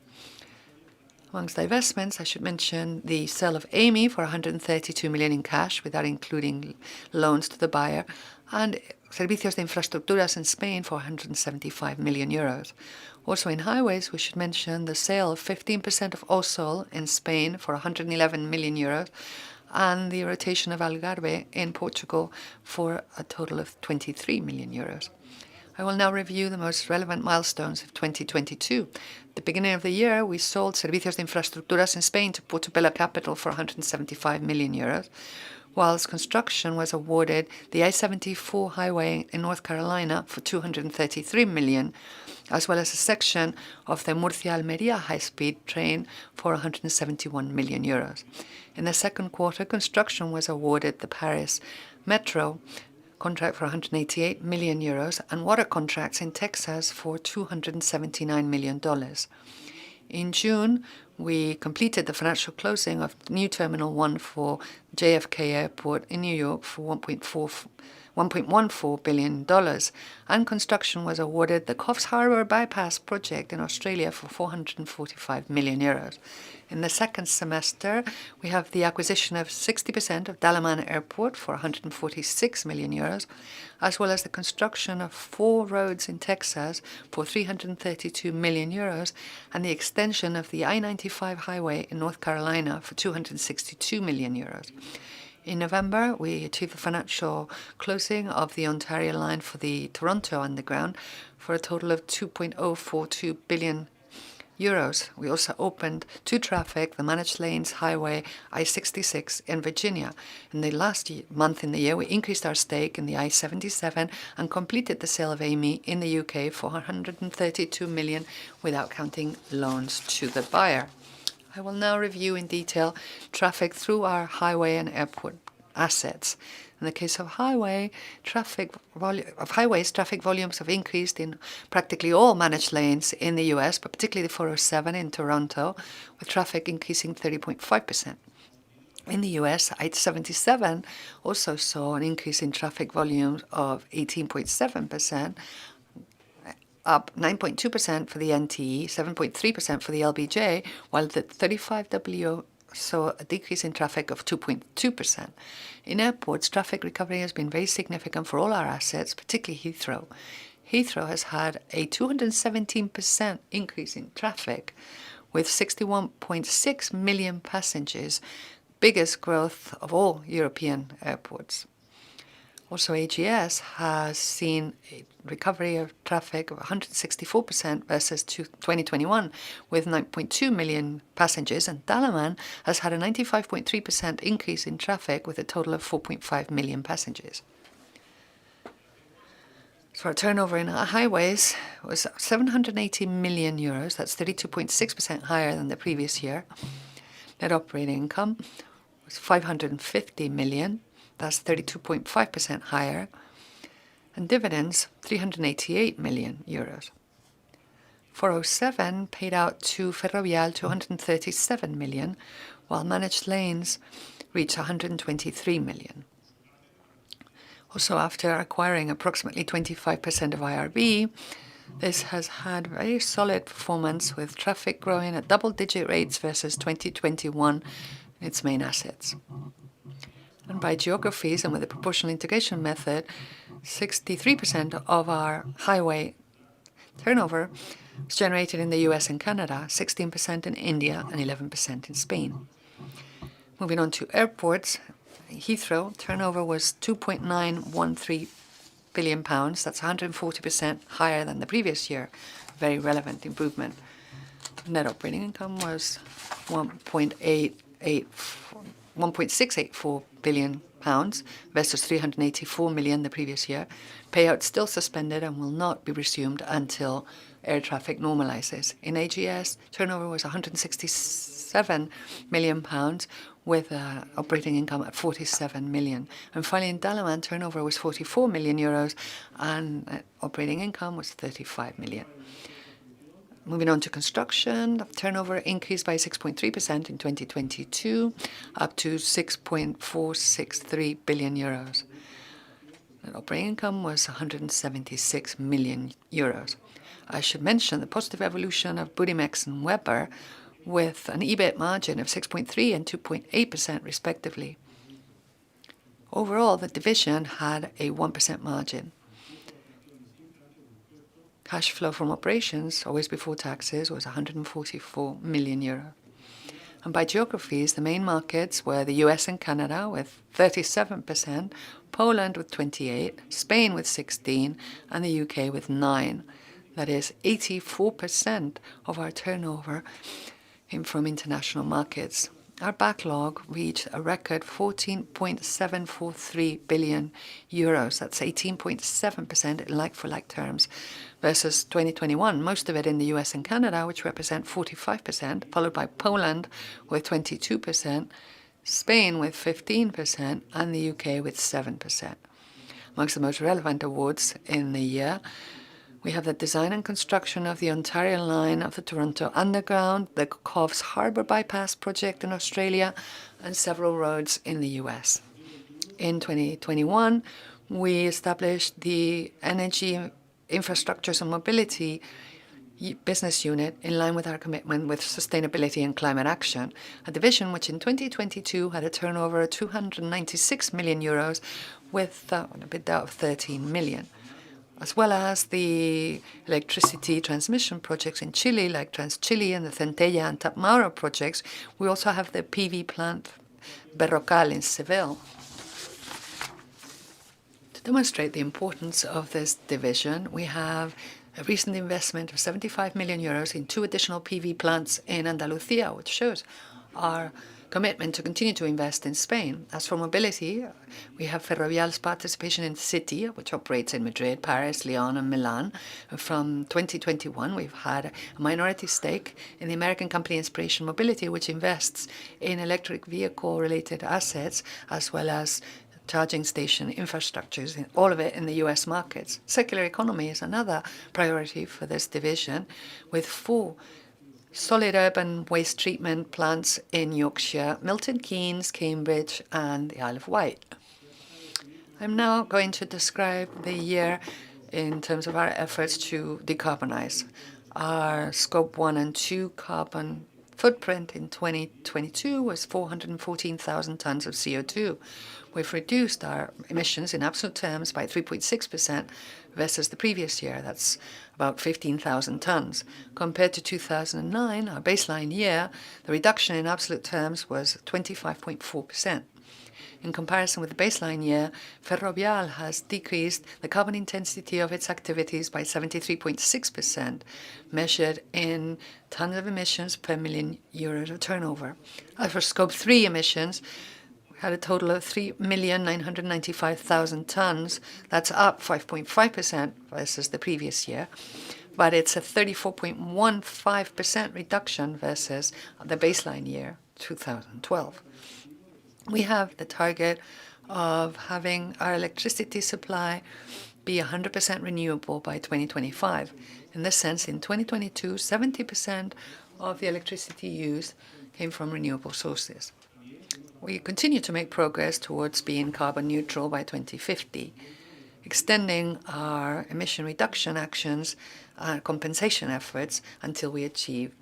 Amongst divestments, I should mention the sale of Amy for 132 million in cash, without including loans to the buyer, and Servicios de Infraestructuras in Spain for 175 million euros. Also in highways, we should mention the sale of 15% of Osol in Spain for 111 million euros and the rotation of Algarve in Portugal for a total of 23 million euros. I will now review the most relevant milestones of 2022. At the beginning of the year, we sold Servicios de Infraestructuras in Spain to Portobello Capital for 175 million euros, whilst construction was awarded the I-74 highway in North Carolina for 233 million, as well as a section of the Murcia-Almería high-speed train for 171 million euros. In the second quarter, construction was awarded the Paris Metro contract for 188 million euros and water contracts in Texas for $279 million. In June, we completed the financial closing of new Terminal 1 for JFK Airport in New York for $1.14 billion, and construction was awarded the Coffs Harbour Bypass project in Australia for 445 million euros. In the second semester, we have the acquisition of 60% of Dalaman Airport for 146 million euros, as well as the construction of 4 roads in Texas for 332 million euros, and the extension of the I-95 highway in North Carolina for 262 million euros. In November, we achieved the financial closing of the Ontario line for the Toronto Underground for a total of 2.042 billion euros. We also opened to traffic the managed lanes highway I-66 in Virginia. In the last month in the year, we increased our stake in the I-77 and completed the sale of Amy in the UK for 132 million without counting loans to the buyer. I will now review in detail traffic through our highway and airport assets. In the case of highways, traffic volumes have increased in practically all managed lanes in the US, but particularly the 407 in Toronto, with traffic increasing 30.5%. In the US, I-77 also saw an increase in traffic volumes of 18.7%, up 9.2% for the NTE, 7.3% for the LBJ, while the 35W saw a decrease in traffic of 2.2%. In airports, traffic recovery has been very significant for all our assets, particularly Heathrow. Heathrow has had a 217% increase in traffic, with 61.6 million passengers, biggest growth of all European airports. Also, AGS has seen a recovery of traffic of 164% versus 2021, with 9.2 million passengers, and Dalaman has had a 95.3% increase in traffic with a total of 4.5 million passengers. So our turnover in our highways was 780 million euros. That's 32.6% higher than the previous year. Net operating income was 550 million. That's 32.5% higher. And dividends, 388 million euros. 407 paid out to Ferrovial 237 million, while managed lanes reached 123 million. Also, after acquiring approximately 25% of IRB, this has had very solid performance, with traffic growing at double-digit rates versus 2021 in its main assets. And by geographies and with the proportional integration method, 63% of our highway turnover was generated in the US and Canada, 16% in India, and 11% in Spain. Moving on to airports, Heathrow turnover was £2.913 billion. That's 140% higher than the previous year. Very relevant improvement. Net operating income was £1.684 billion versus 384 million the previous year. Payout still suspended and will not be resumed until air traffic normalizes. In AGS, turnover was 167 million pounds, with operating income at 47 million. And finally, in Dalaman, turnover was 44 million euros and operating income was 35 million. Moving on to construction, turnover increased by 6.3% in 2022, up to 6.463 billion euros. And operating income was 176 million euros. I should mention the positive evolution of Budimex and Weber, with an EBIT margin of 6.3% and 2.8% respectively. Overall, the division had a 1% margin. Cash flow from operations, always before taxes, was 144 million euro. And by geographies, the main markets were the US and Canada with 37%, Poland with 28%, Spain with 16%, and the UK with 9%. That is 84% of our turnover came from international markets. Our backlog reached a record 14.743 billion euros. That's 18.7% in like-for-like terms versus 2021, most of it in the US and Canada, which represent 45%, followed by Poland with 22%, Spain with 15%, and the UK with 7%. Amongst the most relevant awards in the year, we have the design and construction of the Ontario line of the Toronto Underground, the Coffs Harbour Bypass project in Australia, and several roads in the US. In 2021, we established the Energy, Infrastructures and Mobility business unit in line with our commitment with sustainability and climate action, a division which in 2022 had a turnover of 296 million euros with an EBITDA of 13 million. As well as the electricity transmission projects in Chile, like Trans-Chile and the Centella and Tapmauro projects, we also have the PV plant Berrocal in Seville. To demonstrate the importance of this division, we have a recent investment of 75 million euros in 2 additional PV plants in Andalusia, which shows our commitment to continue to invest in Spain. As for mobility, we have Ferrovial's participation in City, which operates in Madrid, Paris, Lyon, and Milan. From 2021, we've had a minority stake in the American company Inspiration Mobility, which invests in electric vehicle-related assets as well as charging station infrastructures, all of it in the US markets. Circular economy is another priority for this division, with 4 solid urban waste treatment plants in Yorkshire, Milton Keynes, Cambridge, and the Isle of Wight. I'm now going to describe the year in terms of our efforts to decarbonize. Our Scope 1 and 2 carbon footprint in 2022 was 414,000 tons of CO2. We've reduced our emissions in absolute terms by 3.6% versus the previous year. That's about 15,000 tons. Compared to 2009, our baseline year, the reduction in absolute terms was 25.4%. In comparison with the baseline year, Ferrovial has decreased the carbon intensity of its activities by 73.6%, measured in tons of emissions per million euros of turnover. As for Scope 3 emissions, we had a total of 3,995,000 tons. That's up 5.5% versus the previous year, but it's a 34.15% reduction versus the baseline year, 2012. We have the target of having our electricity supply be 100% renewable by 2025. In this sense, in 2022, 70% of the electricity used came from renewable sources. We continue to make progress towards being carbon neutral by 2050, extending our emission reduction actions and compensation efforts until we achieve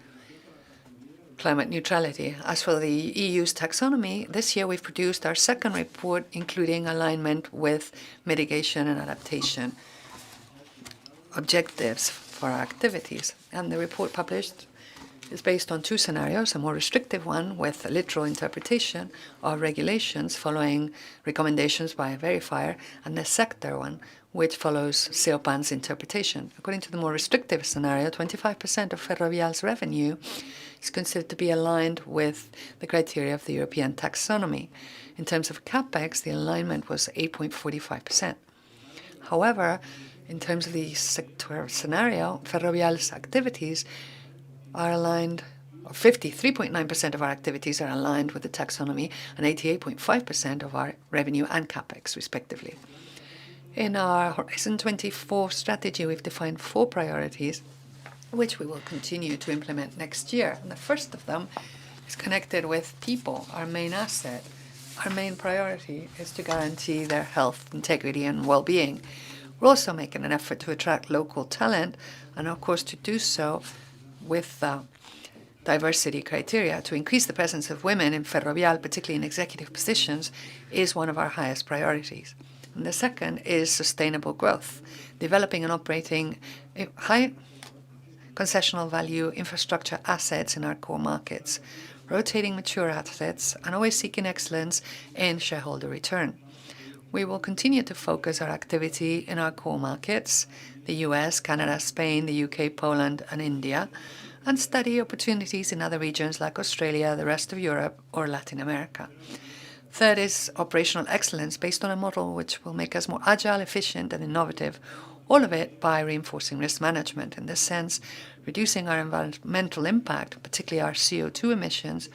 climate neutrality. As for the EU's taxonomy, this year we've produced our second report, including alignment with mitigation and adaptation objectives for our activities. And the report published is based on 2 scenarios, a more restrictive one with a literal interpretation of regulations following recommendations by a verifier, and the sector one, which follows CEOPAN's interpretation. According to the more restrictive scenario, 25% of Ferrovial's revenue is considered to be aligned with the criteria of the European taxonomy. In terms of capex, the alignment was 8.45%. However, in terms of the sector scenario, Ferrovial's activities are aligned, 53.9% of our activities are aligned with the taxonomy, and 88.5% of our revenue and capex, respectively. In our Horizon 24 strategy, we've defined 4 priorities, which we will continue to implement next year. And the first of them is connected with people, our main asset. Our main priority is to guarantee their health, integrity, and well-being. We're also making an effort to attract local talent, and of course to do so with diversity criteria. To increase the presence of women in Ferrovial, particularly in executive positions, is one of our highest priorities. And the second is sustainable growth, developing and operating high concessional value infrastructure assets in our core markets, rotating mature assets, and always seeking excellence in shareholder return. We will continue to focus our activity in our core markets, the US, Canada, Spain, the UK, Poland, and India, and study opportunities in other regions like Australia, the rest of Europe, or Latin America. Third is operational excellence based on a model which will make us more agile, efficient, and innovative, all of it by reinforcing risk management. In this sense, reducing our environmental impact, particularly our CO2 emissions,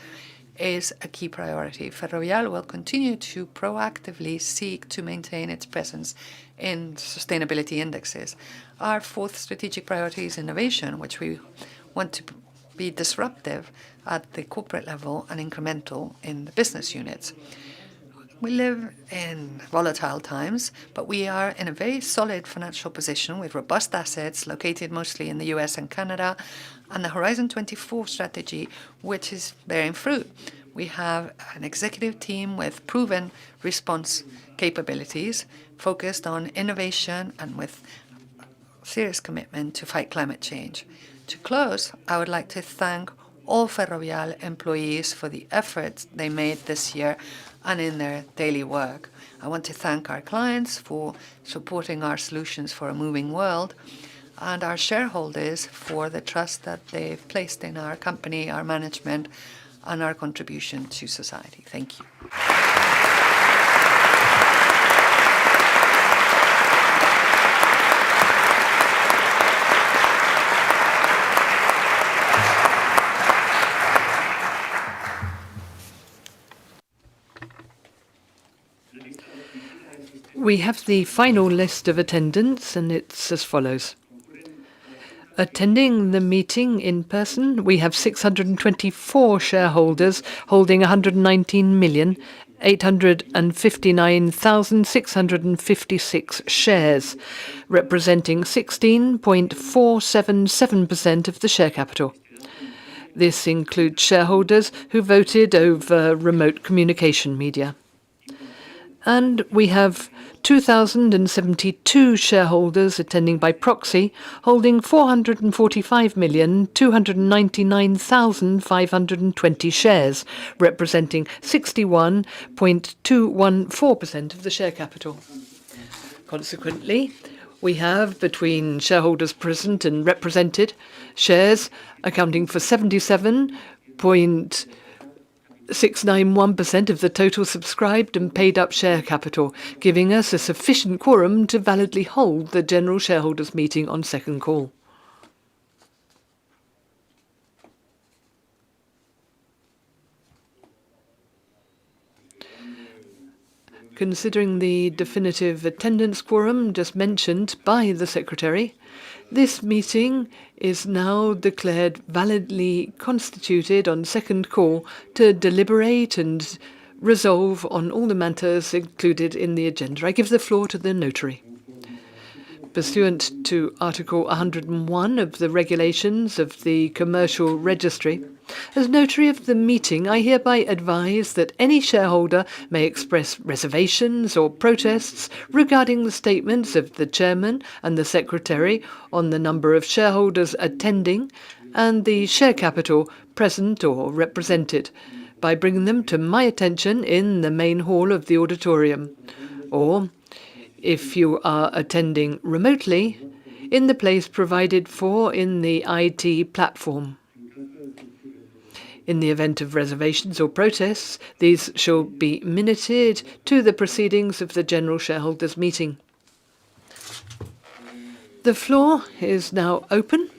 is a key priority. Ferrovial will continue to proactively seek to maintain its presence in sustainability indexes. Our 4th strategic priority is innovation, which we want to be disruptive at the corporate level and incremental in the business units. We live in volatile times, but we are in a very solid financial position with robust assets located mostly in the US and Canada, and the Horizon 24 strategy, which is bearing fruit. We have an executive team with proven response capabilities, focused on innovation and with serious commitment to fight climate change. To close, I would like to thank all Ferrovial employees for the efforts they made this year and in their daily work. I want to thank our clients for supporting our solutions for a moving world, and our shareholders for the trust that they've placed in our company, our management, and our contribution to society. Thank you. We have the final list of attendance, and it's as follows. Attending the meeting in person, we have 624 shareholders holding 119,859,656 shares, representing 16.477% of the share capital. This includes shareholders who voted over remote communication media. And we have 2,072 shareholders attending by proxy, holding 445,299,520 shares, representing 61.214% of the share capital. Consequently, we have, between shareholders present and represented, shares accounting for 77.691% of the total subscribed and paid-up share capital, giving us a sufficient quorum to validly hold the general shareholders' meeting on second call. Considering the definitive attendance quorum just mentioned by the Secretary, this meeting is now declared validly constituted on second call to deliberate and resolve on all the matters included in the agenda. I give the floor to the notary. Pursuant to Article 101 of the regulations of the Commercial Registry, as notary of the meeting, I hereby advise that any shareholder may express reservations or protests regarding the statements of the chairman and the secretary on the number of shareholders attending and the share capital present or represented by bringing them to my attention in the main hall of the auditorium, or, if you are attending remotely, in the place provided for in the IT platform. In the event of reservations or protests, these shall be minuted to the proceedings of the general shareholders' meeting. The floor is now open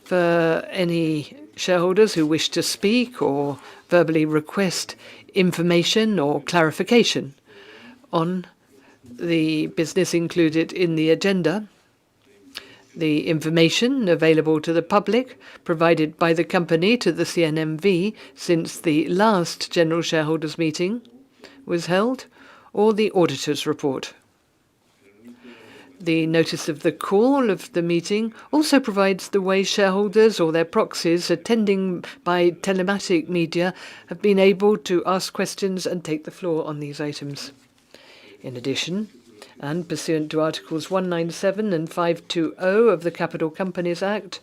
for any shareholders who wish to speak or verbally request information or clarification on the business included in the agenda. The information available to the public provided by the company to the CNMV since the last general shareholders meeting was held, or the auditor's report. The notice of the call of the meeting also provides the way shareholders or their proxies attending by telematic media have been able to ask questions and take the floor on these items. In addition, and pursuant to Articles 197 and 520 of the Capital Companies Act,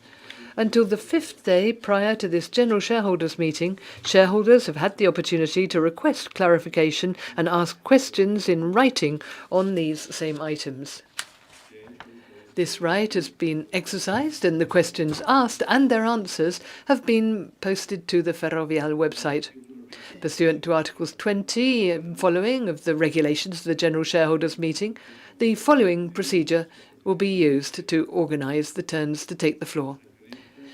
until the 5th day prior to this general shareholders meeting, shareholders have had the opportunity to request clarification and ask questions in writing on these same items. This right has been exercised, and the questions asked and their answers have been posted to the Ferrovial website. Pursuant to Articles 20 and following of the regulations of the General Shareholders Meeting, the following procedure will be used to organise the turns to take the floor.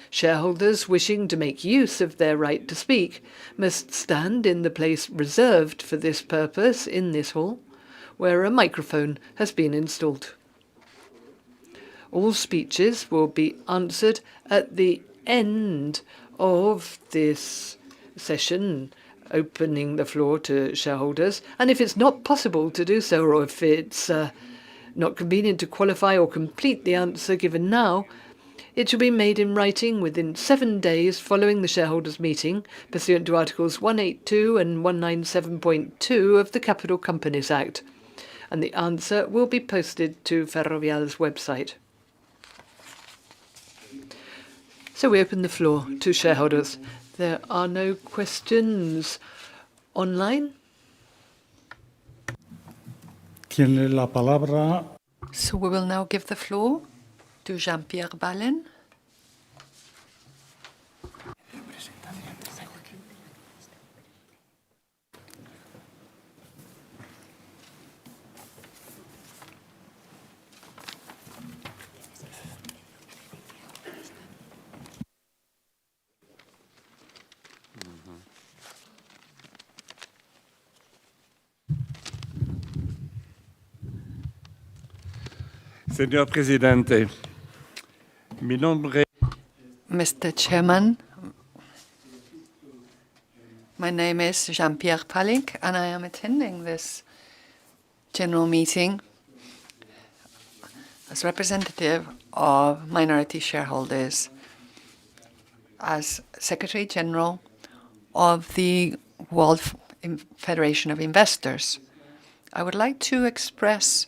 Shareholders wishing to make use of their right to speak must stand in the place reserved for this purpose in this hall, where a microphone has been installed. All speeches will be answered at the end of this session, opening the floor to shareholders, and if it's not possible to do so, or if it's not convenient to qualify or complete the answer given now, it shall be made in writing within 7 days following the shareholders' meeting, pursuant to Articles 182 and 197.2 of the Capital Companies Act, and the answer will be posted to Ferrovial's website. So we open the floor to shareholders. There are no questions online. Tiene la palabra. So we will now give the floor to Jean-Pierre Ballen. Señor Presidente, mi nombre Mr. Chairman, my name is Jean-Pierre Palik, and I am attending this general meeting as representative of minority shareholders, as Secretary General of the World Federation of Investors. I would like to express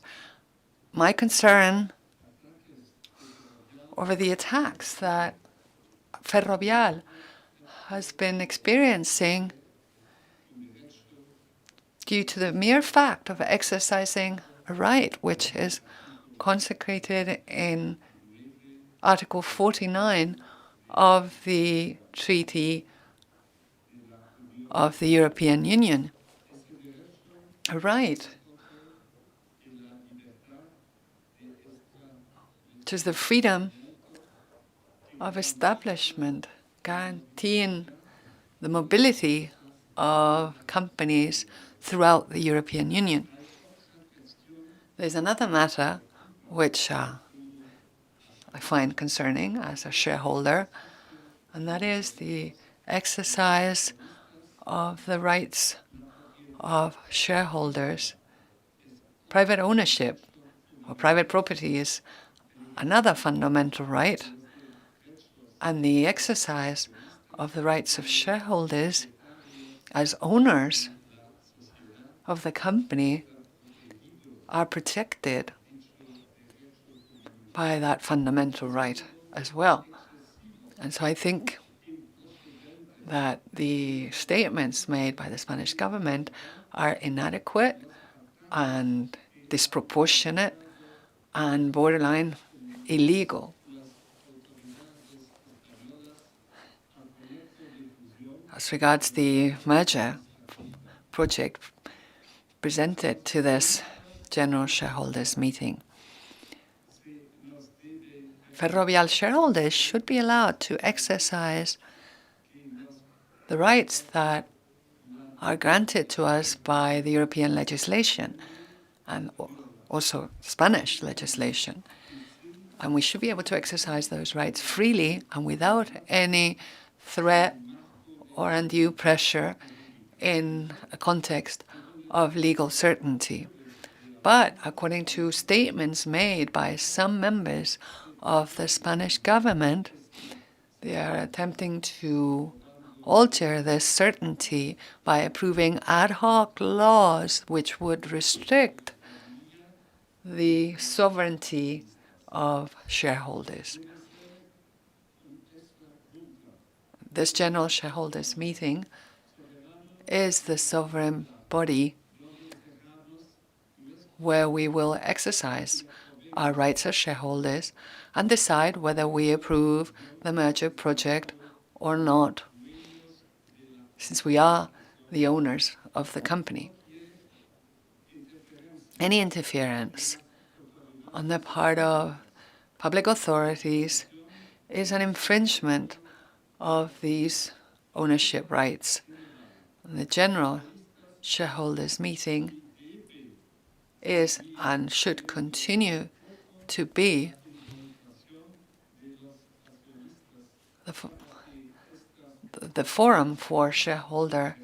my concern over the attacks that Ferrovial has been experiencing due to the mere fact of exercising a right which is consecrated in Article 49 of the Treaty of the European Union. A right which is the freedom of establishment, guaranteeing the mobility of companies throughout the European Union. There's another matter which I find concerning as a shareholder, and that is the exercise of the rights of shareholders. Private ownership or private property is another fundamental right, and the exercise of the rights of shareholders as owners of the company are protected by that fundamental right as well. And so I think that the statements made by the Spanish government are inadequate and disproportionate and borderline illegal. As regards the merger project presented to this general shareholders meeting, Ferrovial shareholders should be allowed to exercise the rights that are granted to us by the European legislation and also Spanish legislation. And we should be able to exercise those rights freely and without any threat or undue pressure in a context of legal certainty. But according to statements made by some members of the Spanish government, they are attempting to alter this certainty by approving ad hoc laws which would restrict the sovereignty of shareholders. This general shareholders meeting is the sovereign body where we will exercise our rights as shareholders and decide whether we approve the merger project or not, since we are the owners of the company. Any interference on the part of public authorities is an infringement of these ownership rights. And the general shareholders meeting is and should continue to be the forum for shareholder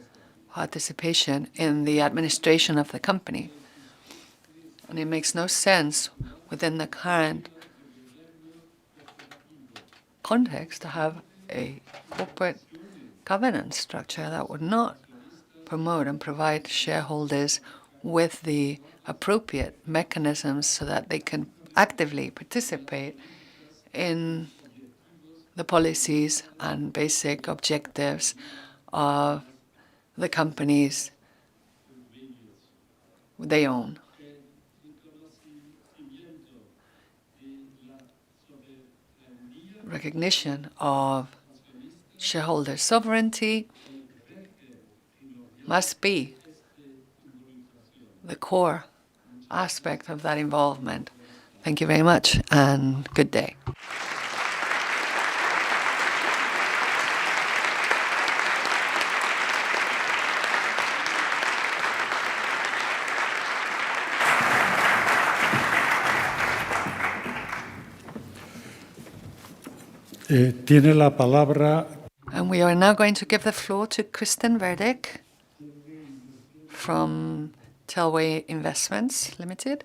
participation in the administration of the company. And it makes no sense within the current context to have a corporate governance structure that would not promote and provide shareholders with the appropriate mechanisms so that they can actively participate in the policies and basic objectives of the companies they own. Recognition of shareholder sovereignty must be the core aspect of that involvement. Thank you very much and good day. Tiene la palabra And we are now going to give the floor to Kristen Verdick from Telway Investments Limited.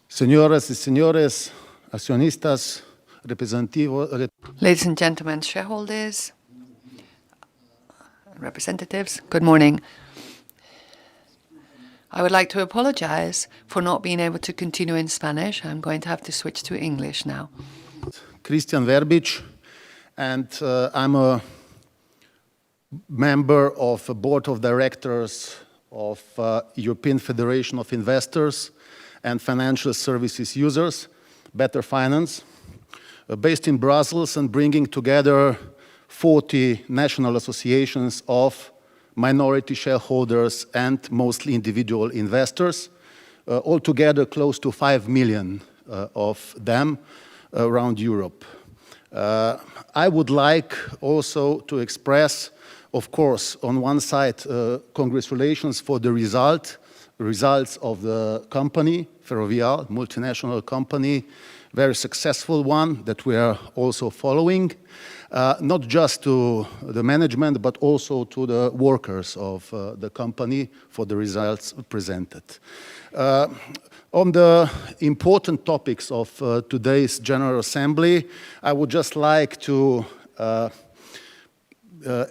Señoras y señores, accionistas, representativos. Ladies and gentlemen, shareholders, representatives, good morning. I would like to apologize for not being able to continue in Spanish. I'm going to have to switch to English now. Christian Verbic, and I'm a member of a board of directors of European Federation of Investors and Financial Services Users, Better Finance, based in Brussels and bringing together 40 national associations of minority shareholders and mostly individual investors, altogether close to 5 million of them around Europe. I would like also to express, of course, on one side, congratulations for the results of the company, Ferrovial, multinational company, very successful one that we are also following, not just to the management, but also to the workers of the company for the results presented. On the important topics of today's General Assembly, I would just like to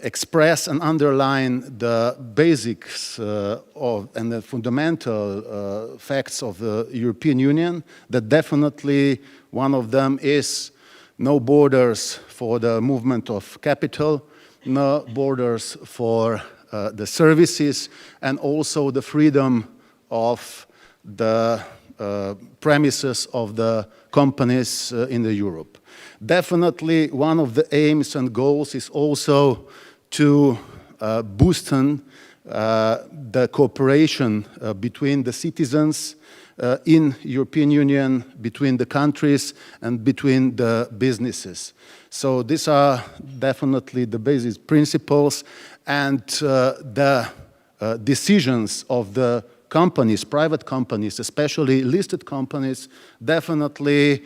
express and underline the basics and the fundamental facts of the European Union, that definitely one of them is no borders for the movement of capital, no borders for the services, and also the freedom of the premises of the companies in the Europe. Definitely one of the aims and goals is also to boost the cooperation between the citizens in European Union, between the countries and between the businesses. So these are definitely the basic principles, and the decisions of the companies, private companies, especially listed companies, definitely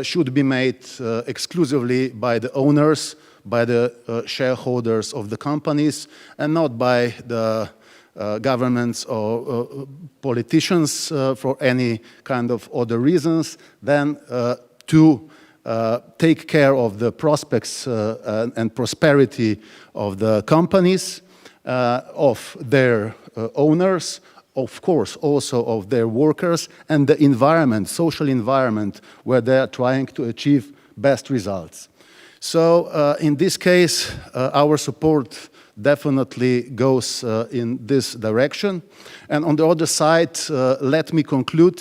should be made exclusively by the owners, by the shareholders of the companies, and not by the governments or politicians for any kind of other reasons than to take care of the prospects and prosperity of the companies, of their owners, of course, also of their workers, and the environment, social environment, where they are trying to achieve best results. So in this case, our support definitely goes in this direction. And on the other side, let me conclude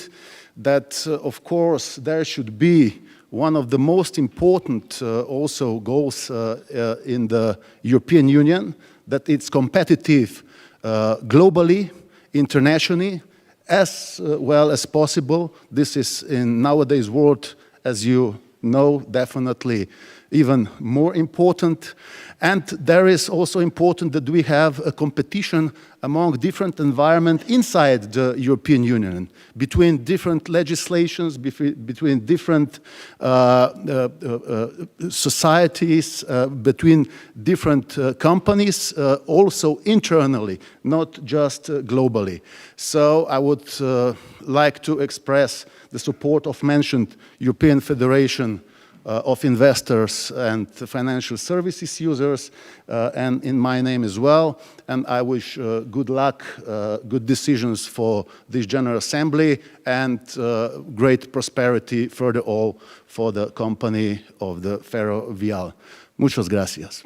that, of course, there should be one of the most important also goals in the European Union, that it's competitive globally, internationally, as well as possible. This is in nowadays world, as you know, definitely even more important. And there is also important that we have a competition among different environments inside the European Union, between different legislations, between different societies, between different companies, also internally, not just globally. So I would like to express the support of mentioned European Federation of investors and financial services users, and in my name as well. And I wish good luck, good decisions for this General Assembly, and great prosperity further all for the company of the Ferrovial. Muchas gracias.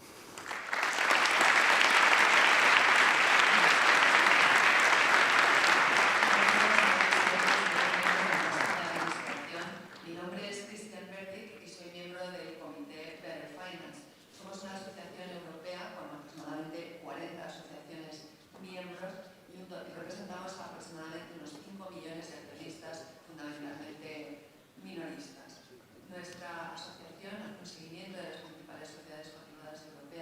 Nuestra asociación hace un seguimiento de las principales sociedades cotizadas europeas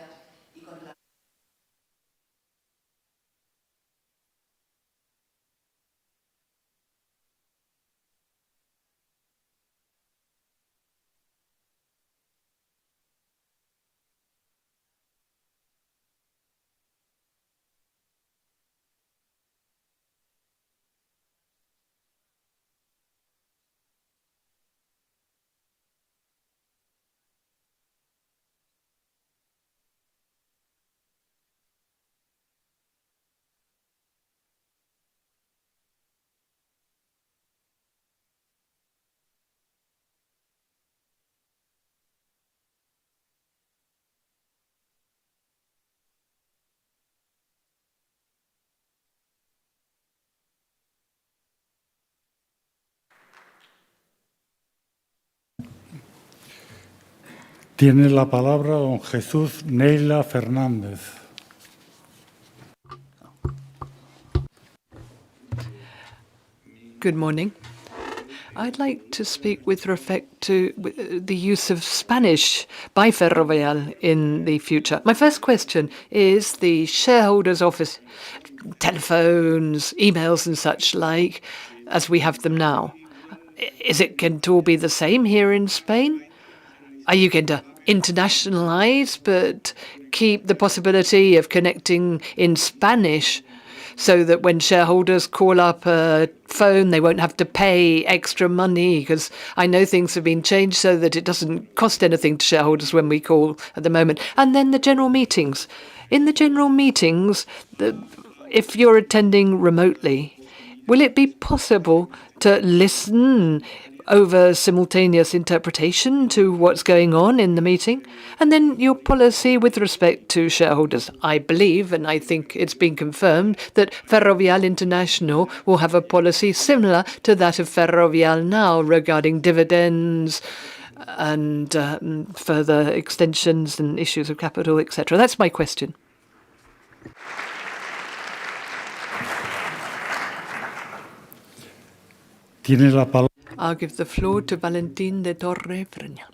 Tiene la palabra don Jesús Neila Fernández. Good morning. I'd like to speak with respect to the use of Spanish by Ferrovial in the future. My first question is the shareholders' office, telephones, emails and such like, as we have them now. Is it going to all be the same here in Spain? Are you going to internationalize but keep the possibility of connecting in Spanish so that when shareholders call up a phone, they won't have to pay extra money? Because I know things have been changed so that it doesn't cost anything to shareholders when we call at the moment. And then the general meetings. In the general meetings, if you're attending remotely, will it be possible to listen over simultaneous interpretation to what's going on in the meeting? And then your policy with respect to shareholders. I believe, and I think it's been confirmed, that Ferrovial International will have a policy similar to that of Ferrovial now regarding dividends and further extensions and issues of capital, etc. That's my question. Tiene la palabra. I'll give the floor to Valentín de Torre Freña.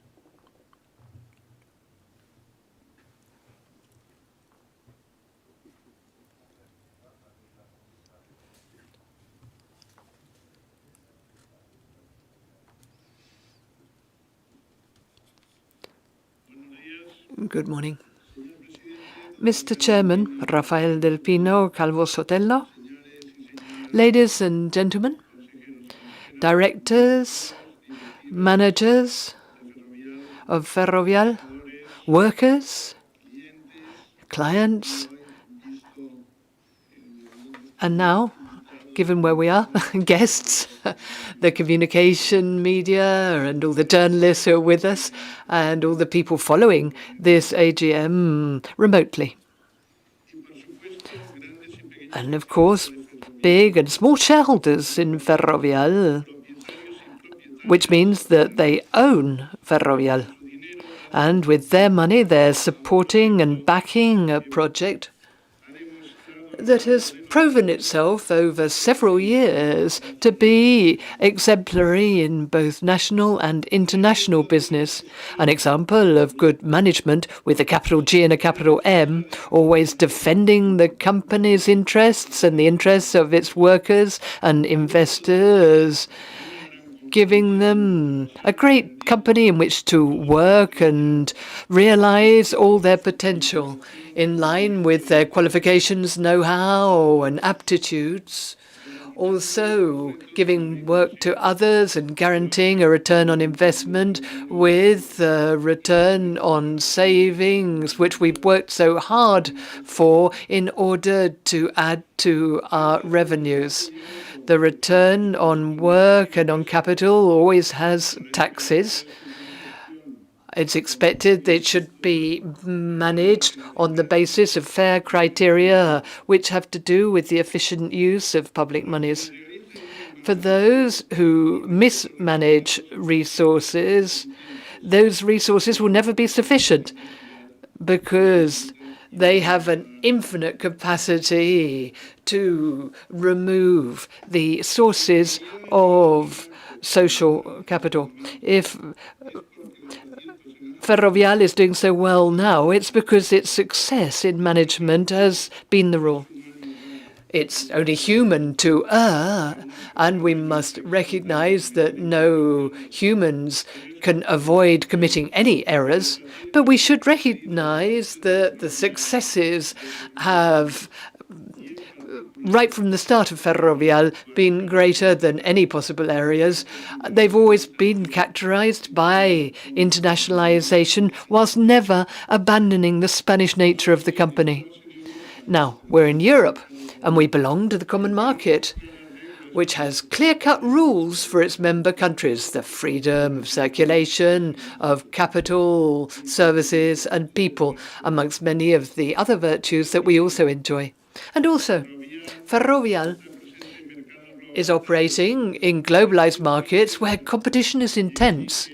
Good morning. Mr. Chairman, Rafael del Pino Calvo Sotelo, ladies and gentlemen, directors, managers of Ferrovial, workers, clients, and now, given where we are, guests, the communication media and all the journalists who are with us and all the people following this AGM remotely. And of course, big and small shareholders in Ferrovial, which means that they own Ferrovial. And with their money, they're supporting and backing a project that has proven itself over several years to be exemplary in both national and international business. An example of good management with a capital G and a capital M, always defending the company's interests and the interests of its workers and investors, giving them a great company in which to work and realize all their potential in line with their qualifications, know-how and aptitudes. Also giving work to others and guaranteeing a return on investment with a return on savings, which we've worked so hard for in order to add to our revenues. The return on work and on capital always has taxes. It's expected that it should be managed on the basis of fair criteria, which have to do with the efficient use of public monies. For those who mismanage resources, those resources will never be sufficient because they have an infinite capacity to remove the sources of social capital. If Ferrovial is doing so well now, it's because its success in management has been the rule. It's only human to err, and we must recognize that no humans can avoid committing any errors, but we should recognize that the successes have, right from the start of Ferrovial, been greater than any possible areas. They've always been characterized by internationalization whilst never abandoning the Spanish nature of the company. Now, we're in Europe, and we belong to the common market, which has clear-cut rules for its member countries, the freedom of circulation, of capital, services and people, amongst many of the other virtues that we also enjoy. And also, Ferrovial is operating in globalized markets where competition is intense.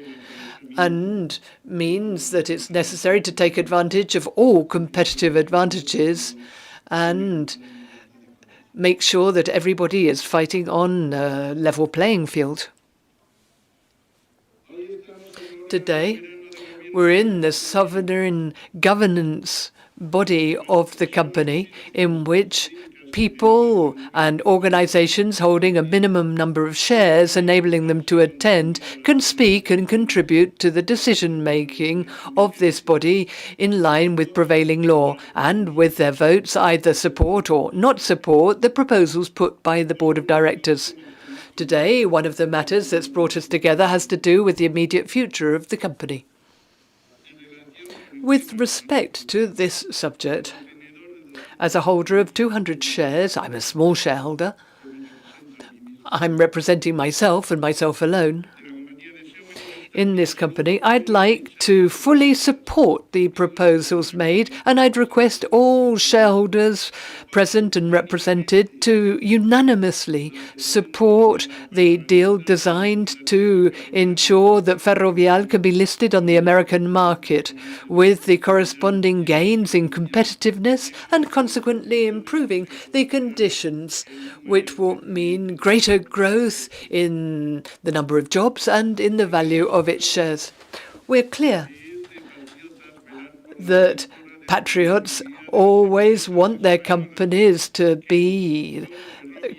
and means that it's necessary to take advantage of all competitive advantages and make sure that everybody is fighting on a level playing field. Today, we're in the sovereign governance body of the company, in which people and organizations holding a minimum number of shares, enabling them to attend, can speak and contribute to the decision-making of this body in line with prevailing law, and with their votes either support or not support the proposals put by the board of directors. Today, one of the matters that's brought us together has to do with the immediate future of the company. With respect to this subject, as a holder of 200 shares, I'm a small shareholder. I'm representing myself and myself alone. In this company, I'd like to fully support the proposals made, and I'd request all shareholders present and represented to unanimously support the deal designed to ensure that Ferrovial can be listed on the American market, with the corresponding gains in competitiveness and consequently improving the conditions, which will mean greater growth in the number of jobs and in the value of its shares. We're clear that patriots always want their companies to be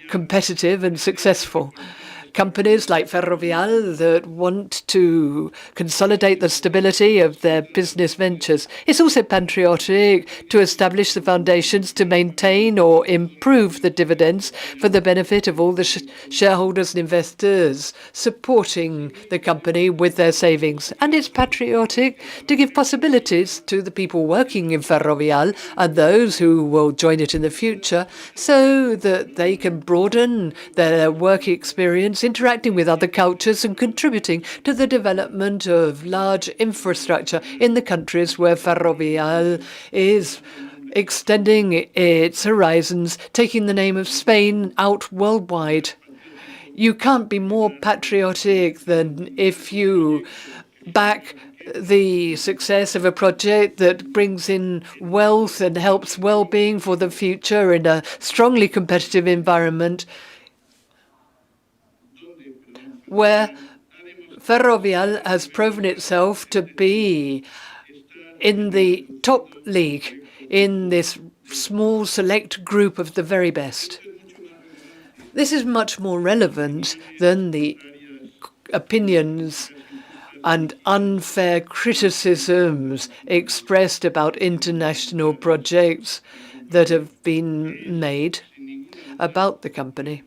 competitive and successful. Companies like Ferrovial that want to consolidate the stability of their business ventures. It's also patriotic to establish the foundations to maintain or improve the dividends for the benefit of all the shareholders and investors supporting the company with their savings. And it's patriotic to give possibilities to the people working in Ferrovial and those who will join it in the future, so that they can broaden their work experience, interacting with other cultures and contributing to the development of large infrastructure in the countries where Ferrovial is extending its horizons, taking the name of Spain out worldwide. You can't be more patriotic than if you back the success of a project that brings in wealth and helps well-being for the future in a strongly competitive environment where Ferrovial has proven itself to be in the top league in this small select group of the very best. This is much more relevant than the opinions and unfair criticisms expressed about international projects that have been made about the company.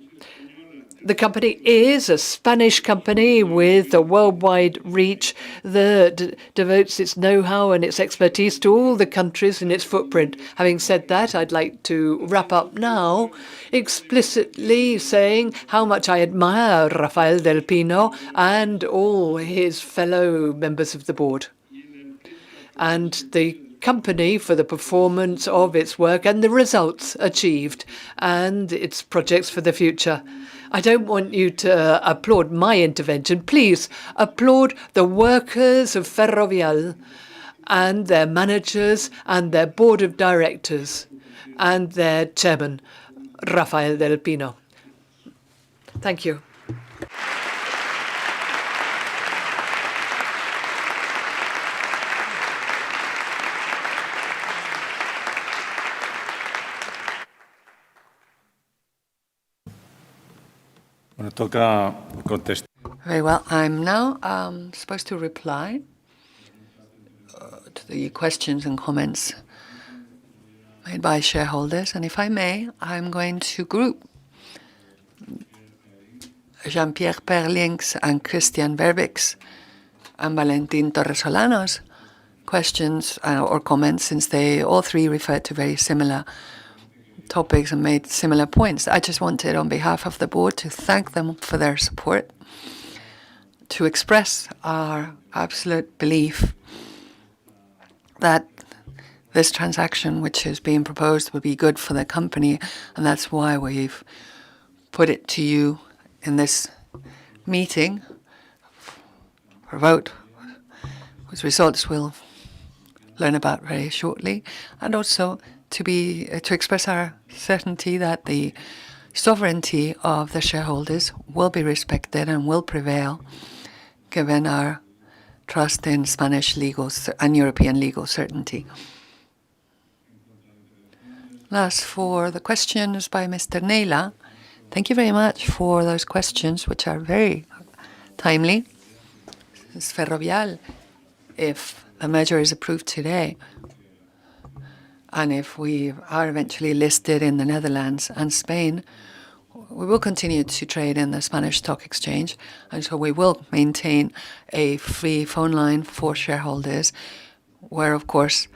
The company is a Spanish company with a worldwide reach that devotes its know-how and its expertise to all the countries in its footprint. Having said that, I'd like to wrap up now explicitly saying how much I admire Rafael del Pino and all his fellow members of the board, and the company for the performance of its work and the results achieved and its projects for the future. I don't want you to applaud my intervention. Please applaud the workers of Ferrovial and their managers and their board of directors and their chairman, Rafael del Pino. Thank you. Bueno, toca contestar. Very well. I'm now supposed to reply to the questions and comments made by shareholders. And if I may, I'm going to group Jean-Pierre Perlink's and Christian Verbeek's and Valentin Torresolano's questions or comments, since they all three referred to very similar topics and made similar points. I just wanted, on behalf of the board, to thank them for their support, to express our absolute belief that this transaction, which is being proposed, will be good for the company, and that's why we've put it to you in this meeting for vote. whose results we'll learn about very shortly, and also to express our certainty that the sovereignty of the shareholders will be respected and will prevail, given our trust in Spanish legal and European legal certainty. As for the questions by Mr. Neila, thank you very much for those questions, which are very timely. It's Ferrovial, if the merger is approved today, and if we are eventually listed in the Netherlands and Spain, we will continue to trade in the Spanish stock exchange, and so we will maintain a free phone line for shareholders where, of course,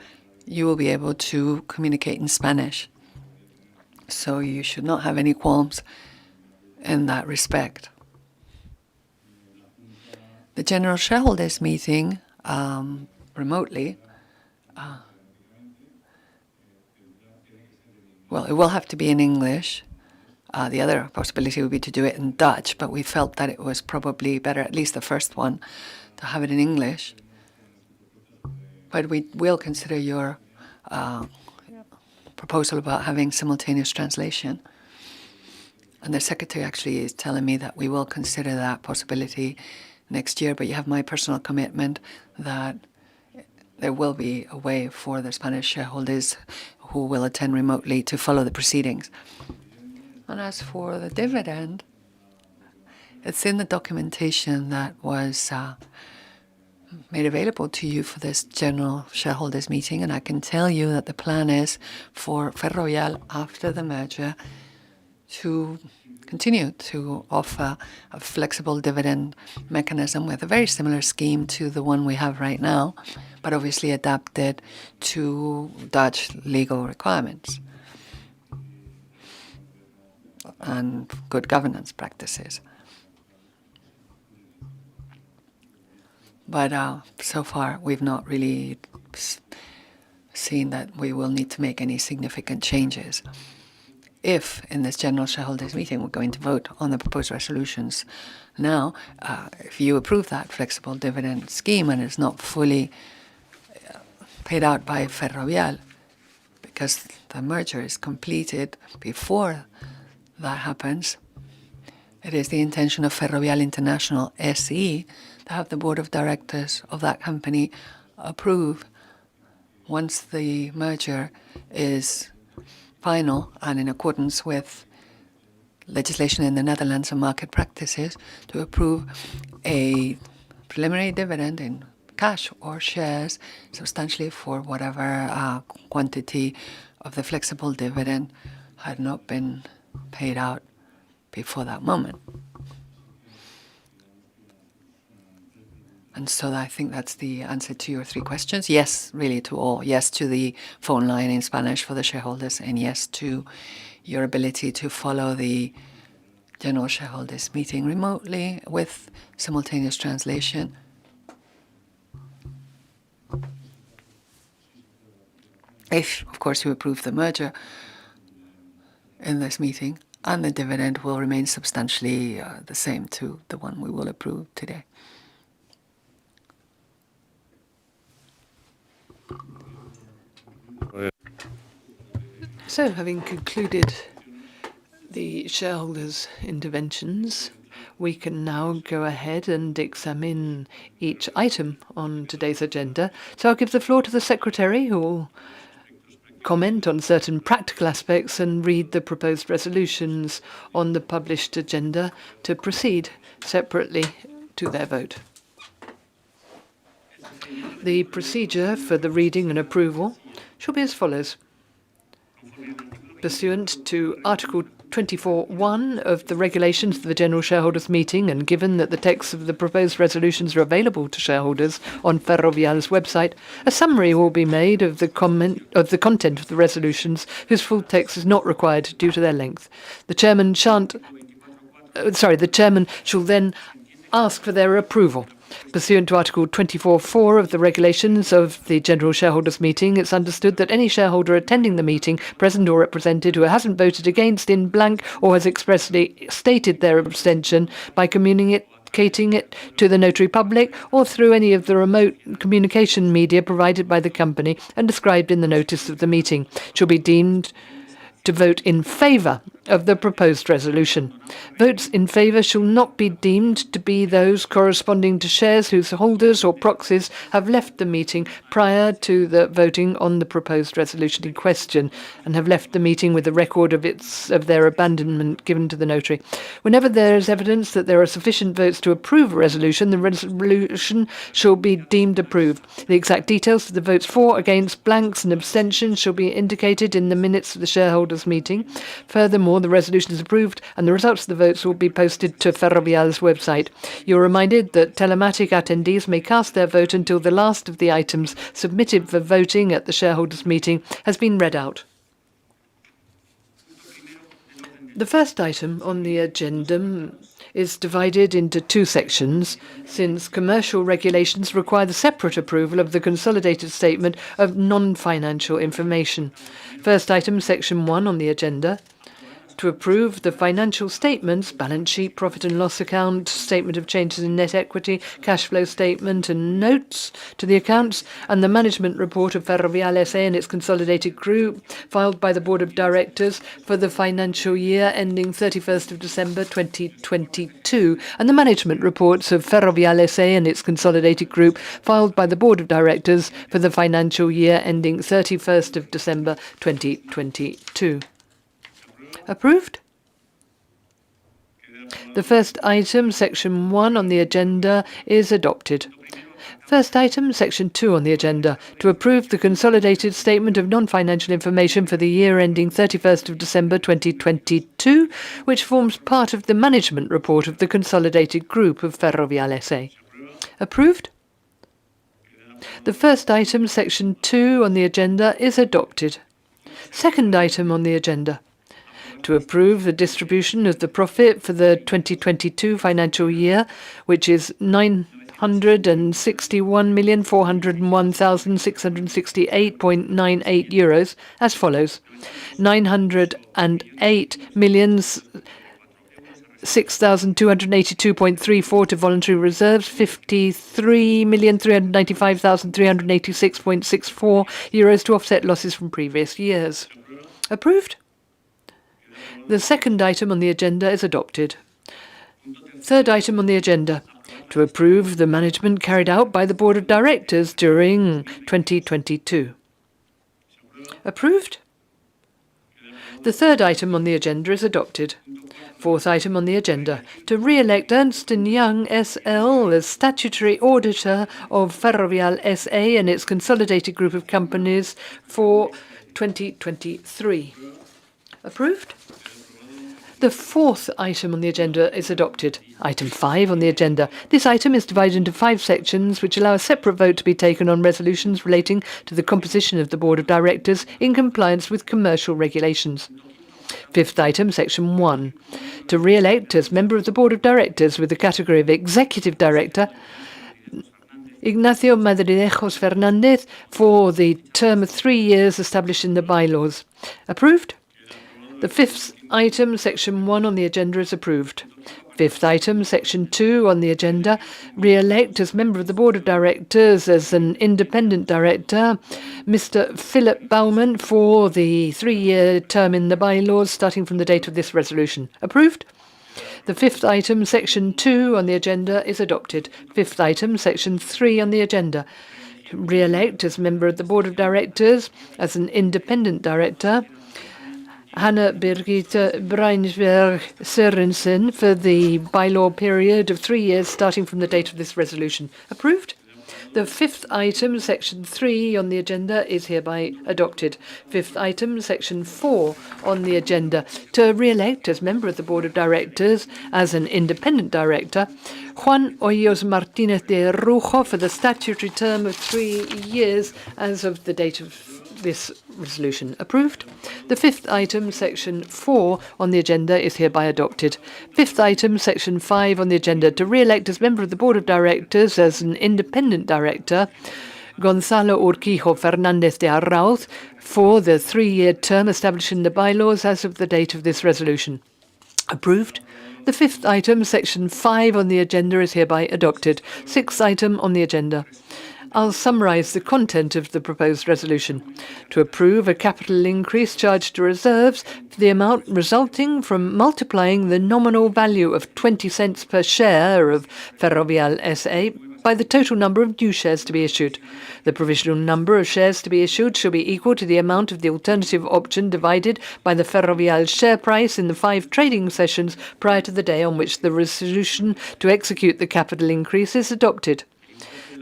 you will be able to communicate in Spanish. So you should not have any qualms in that respect. The General Shareholders Meeting remotely, well, it will have to be in English. The other possibility would be to do it in Dutch, but we felt that it was probably better, at least the first one, to have it in English. But we will consider your proposal about having simultaneous translation. And the secretary actually is telling me that we will consider that possibility next year, but you have my personal commitment that there will be a way for the Spanish shareholders who will attend remotely to follow the proceedings. And as for the dividend, it's in the documentation that was made available to you for this general shareholders meeting, and I can tell you that the plan is for Ferrovial after the merger to continue to offer a flexible dividend mechanism with a very similar scheme to the one we have right now, but obviously adapted to Dutch legal requirements and good governance practices. But so far, we've not really seen that we will need to make any significant changes. If in this general shareholders meeting we're going to vote on the proposed resolutions now, if you approve that flexible dividend scheme and it's not fully paid out by Ferrovial, because the merger is completed before that happens, it is the intention of Ferrovial International SE to have the board of directors of that company approve, once the merger is final and in accordance with legislation in the Netherlands and market practices, to approve a preliminary dividend in cash or shares substantially for whatever quantity of the flexible dividend had not been paid out before that moment. And so I think that's the answer to your three questions. Yes, really to all. Yes to the phone line in Spanish for the shareholders, and yes to your ability to follow the general shareholders meeting remotely with simultaneous translation. If, of course, you approve the merger in this meeting, and the dividend will remain substantially the same to the one we will approve today. So, having concluded the shareholders' interventions, we can now go ahead and examine each item on today's agenda. So I'll give the floor to the secretary, who will comment on certain practical aspects and read the proposed resolutions on the published agenda to proceed separately to their vote. The procedure for the reading and approval shall be as follows. Pursuant to Article 24(1) of the regulations of the General Shareholders Meeting, and given that the texts of the proposed resolutions are available to shareholders on Ferrovial's website, a summary will be made of the content of the resolutions, whose full text is not required due to their length. The chairman shall then ask for their approval. Pursuant to Article 24(4) of the regulations of the General Shareholders Meeting, it's understood that any shareholder attending the meeting, present or represented, who hasn't voted against in blank or has expressly stated their abstention by communicating it to the notary public or through any of the remote communication media provided by the company and described in the notice of the meeting shall be deemed to vote in favour of the proposed resolution. Votes in favour shall not be deemed to be those corresponding to shares whose holders or proxies have left the meeting prior to the voting on the proposed resolution in question and have left the meeting with a record of their abandonment given to the notary. Whenever there is evidence that there are sufficient votes to approve a resolution, the resolution shall be deemed approved. The exact details of the votes for, against, blanks and abstentions shall be indicated in the minutes of the shareholders' meeting. Furthermore, the resolution is approved and the results of the votes will be posted to Ferrovial's website. You're reminded that telematic attendees may cast their vote until the last of the items submitted for voting at the shareholders' meeting has been read out. The first item on the agenda is divided into two sections, since commercial regulations require the separate approval of the consolidated statement of non-financial information. First item, section 1 on the agenda, to approve the financial statements, balance sheet, profit and loss account, statement of changes in net equity, cash flow statement and notes to the accounts, and the management report of Ferrovial S.A. and its consolidated group, filed by the Board of Directors for the financial year ending 31st of December 2022, and the management reports of Ferrovial S.A. and its consolidated group, filed by the Board of Directors for the financial year ending 31st of December 2022. Approved? The first item, section 1 on the agenda, is adopted. First item, section 2 on the agenda, to approve the consolidated statement of non-financial information for the year ending 31st of December 2022, which forms part of the management report of the consolidated group of Ferrovial S.A. Approved? The first item, section 2 on the agenda, is adopted. Second item on the agenda, to approve the distribution of the profit for the 2022 financial year, which is 961,401,668.98 euros, as follows: 908,006,282.34 to voluntary reserves, 53,395,386.64 euros to offset losses from previous years. Approved? The second item on the agenda is adopted. Third item on the agenda, to approve the management carried out by the Board of Directors during 2022. Approved? The third item on the agenda is adopted. Fourth item on the agenda, to re-elect Ernst & Young S.L. as statutory auditor of Ferrovial S.A. and its consolidated group of companies for 2023. Approved? The fourth item on the agenda is adopted. Item 5 on the agenda. This item is divided into 5 sections which allow a separate vote to be taken on resolutions relating to the composition of the Board of Directors in compliance with commercial regulations. Fifth item, section 1. To re-elect as member of the Board of Directors with the category of Executive Director, Ignacio Madridejos Fernández for the term of 3 years established in the bylaws. Approved? The fifth item, section 1 on the agenda is approved. Fifth item, section 2 on the agenda, re-elect as member of the Board of Directors as an independent director, Mr. Philip Baumann for the 3-year term in the bylaws starting from the date of this resolution. Approved? The fifth item, section 2 on the agenda is adopted. Fifth item, section 3 on the agenda, re-elect as member of the Board of Directors as an independent director, Hanna Birgitte Breinsberg Sørensen for the bylaw period of 3 years starting from the date of this resolution. Approved? The fifth item, section 3 on the agenda is hereby adopted. Fifth item, section 4 on the agenda, to re-elect as member of the Board of Directors as an independent director, Juan Hoyos Martinez de Rujo for the statutory term of 3 years as of the date of this resolution. Approved? The fifth item, section 4 on the agenda is hereby adopted. Fifth item, section 5 on the agenda, to re-elect as member of the Board of Directors as an independent director, Gonzalo Urquijo Fernández de Arrauz for the 3-year term established in the bylaws as of the date of this resolution. Approved? The fifth item, section 5 on the agenda, is hereby adopted. Sixth item on the agenda. I'll summarize the content of the proposed resolution. To approve a capital increase charged to reserves for the amount resulting from multiplying the nominal value of 20 cents per share of Ferrovial SA by the total number of new shares to be issued. The provisional number of shares to be issued shall be equal to the amount of the alternative option divided by the Ferrovial share price in the 5 trading sessions prior to the day on which the resolution to execute the capital increase is adopted.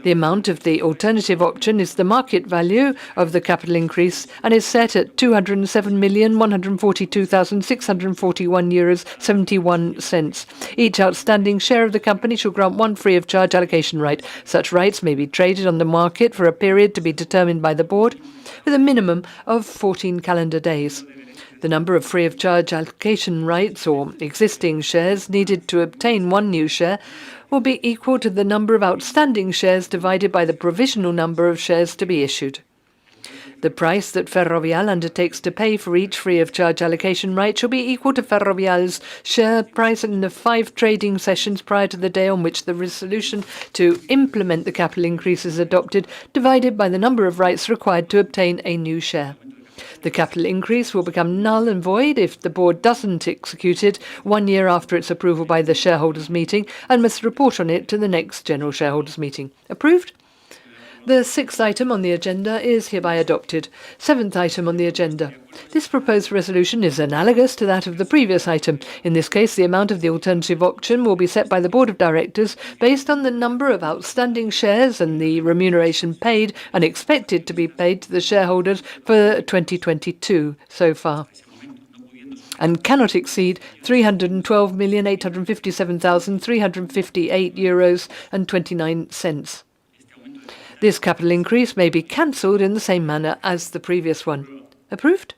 The amount of the alternative option is the market value of the capital increase and is set at €207,142,641.71. Each outstanding share of the company shall grant one free of charge allocation right. Such rights may be traded on the market for a period to be determined by the board, with a minimum of 14 calendar days. The number of free of charge allocation rights or existing shares needed to obtain one new share will be equal to the number of outstanding shares divided by the provisional number of shares to be issued. The price that Ferrovial undertakes to pay for each free of charge allocation right shall be equal to Ferrovial's share price in the 5 trading sessions prior to the day on which the resolution to implement the capital increase is adopted, divided by the number of rights required to obtain a new share. The capital increase will become null and void if the board doesn't execute it 1 year after its approval by the shareholders' meeting and must report on it to the next general shareholders' meeting. Approved? The sixth item on the agenda is hereby adopted. Seventh item on the agenda. This proposed resolution is analogous to that of the previous item. In this case, the amount of the alternative option will be set by the Board of Directors based on the number of outstanding shares and the remuneration paid and expected to be paid to the shareholders for 2022 so far, and cannot exceed €312,857,358.29. This capital increase may be cancelled in the same manner as the previous one. Approved?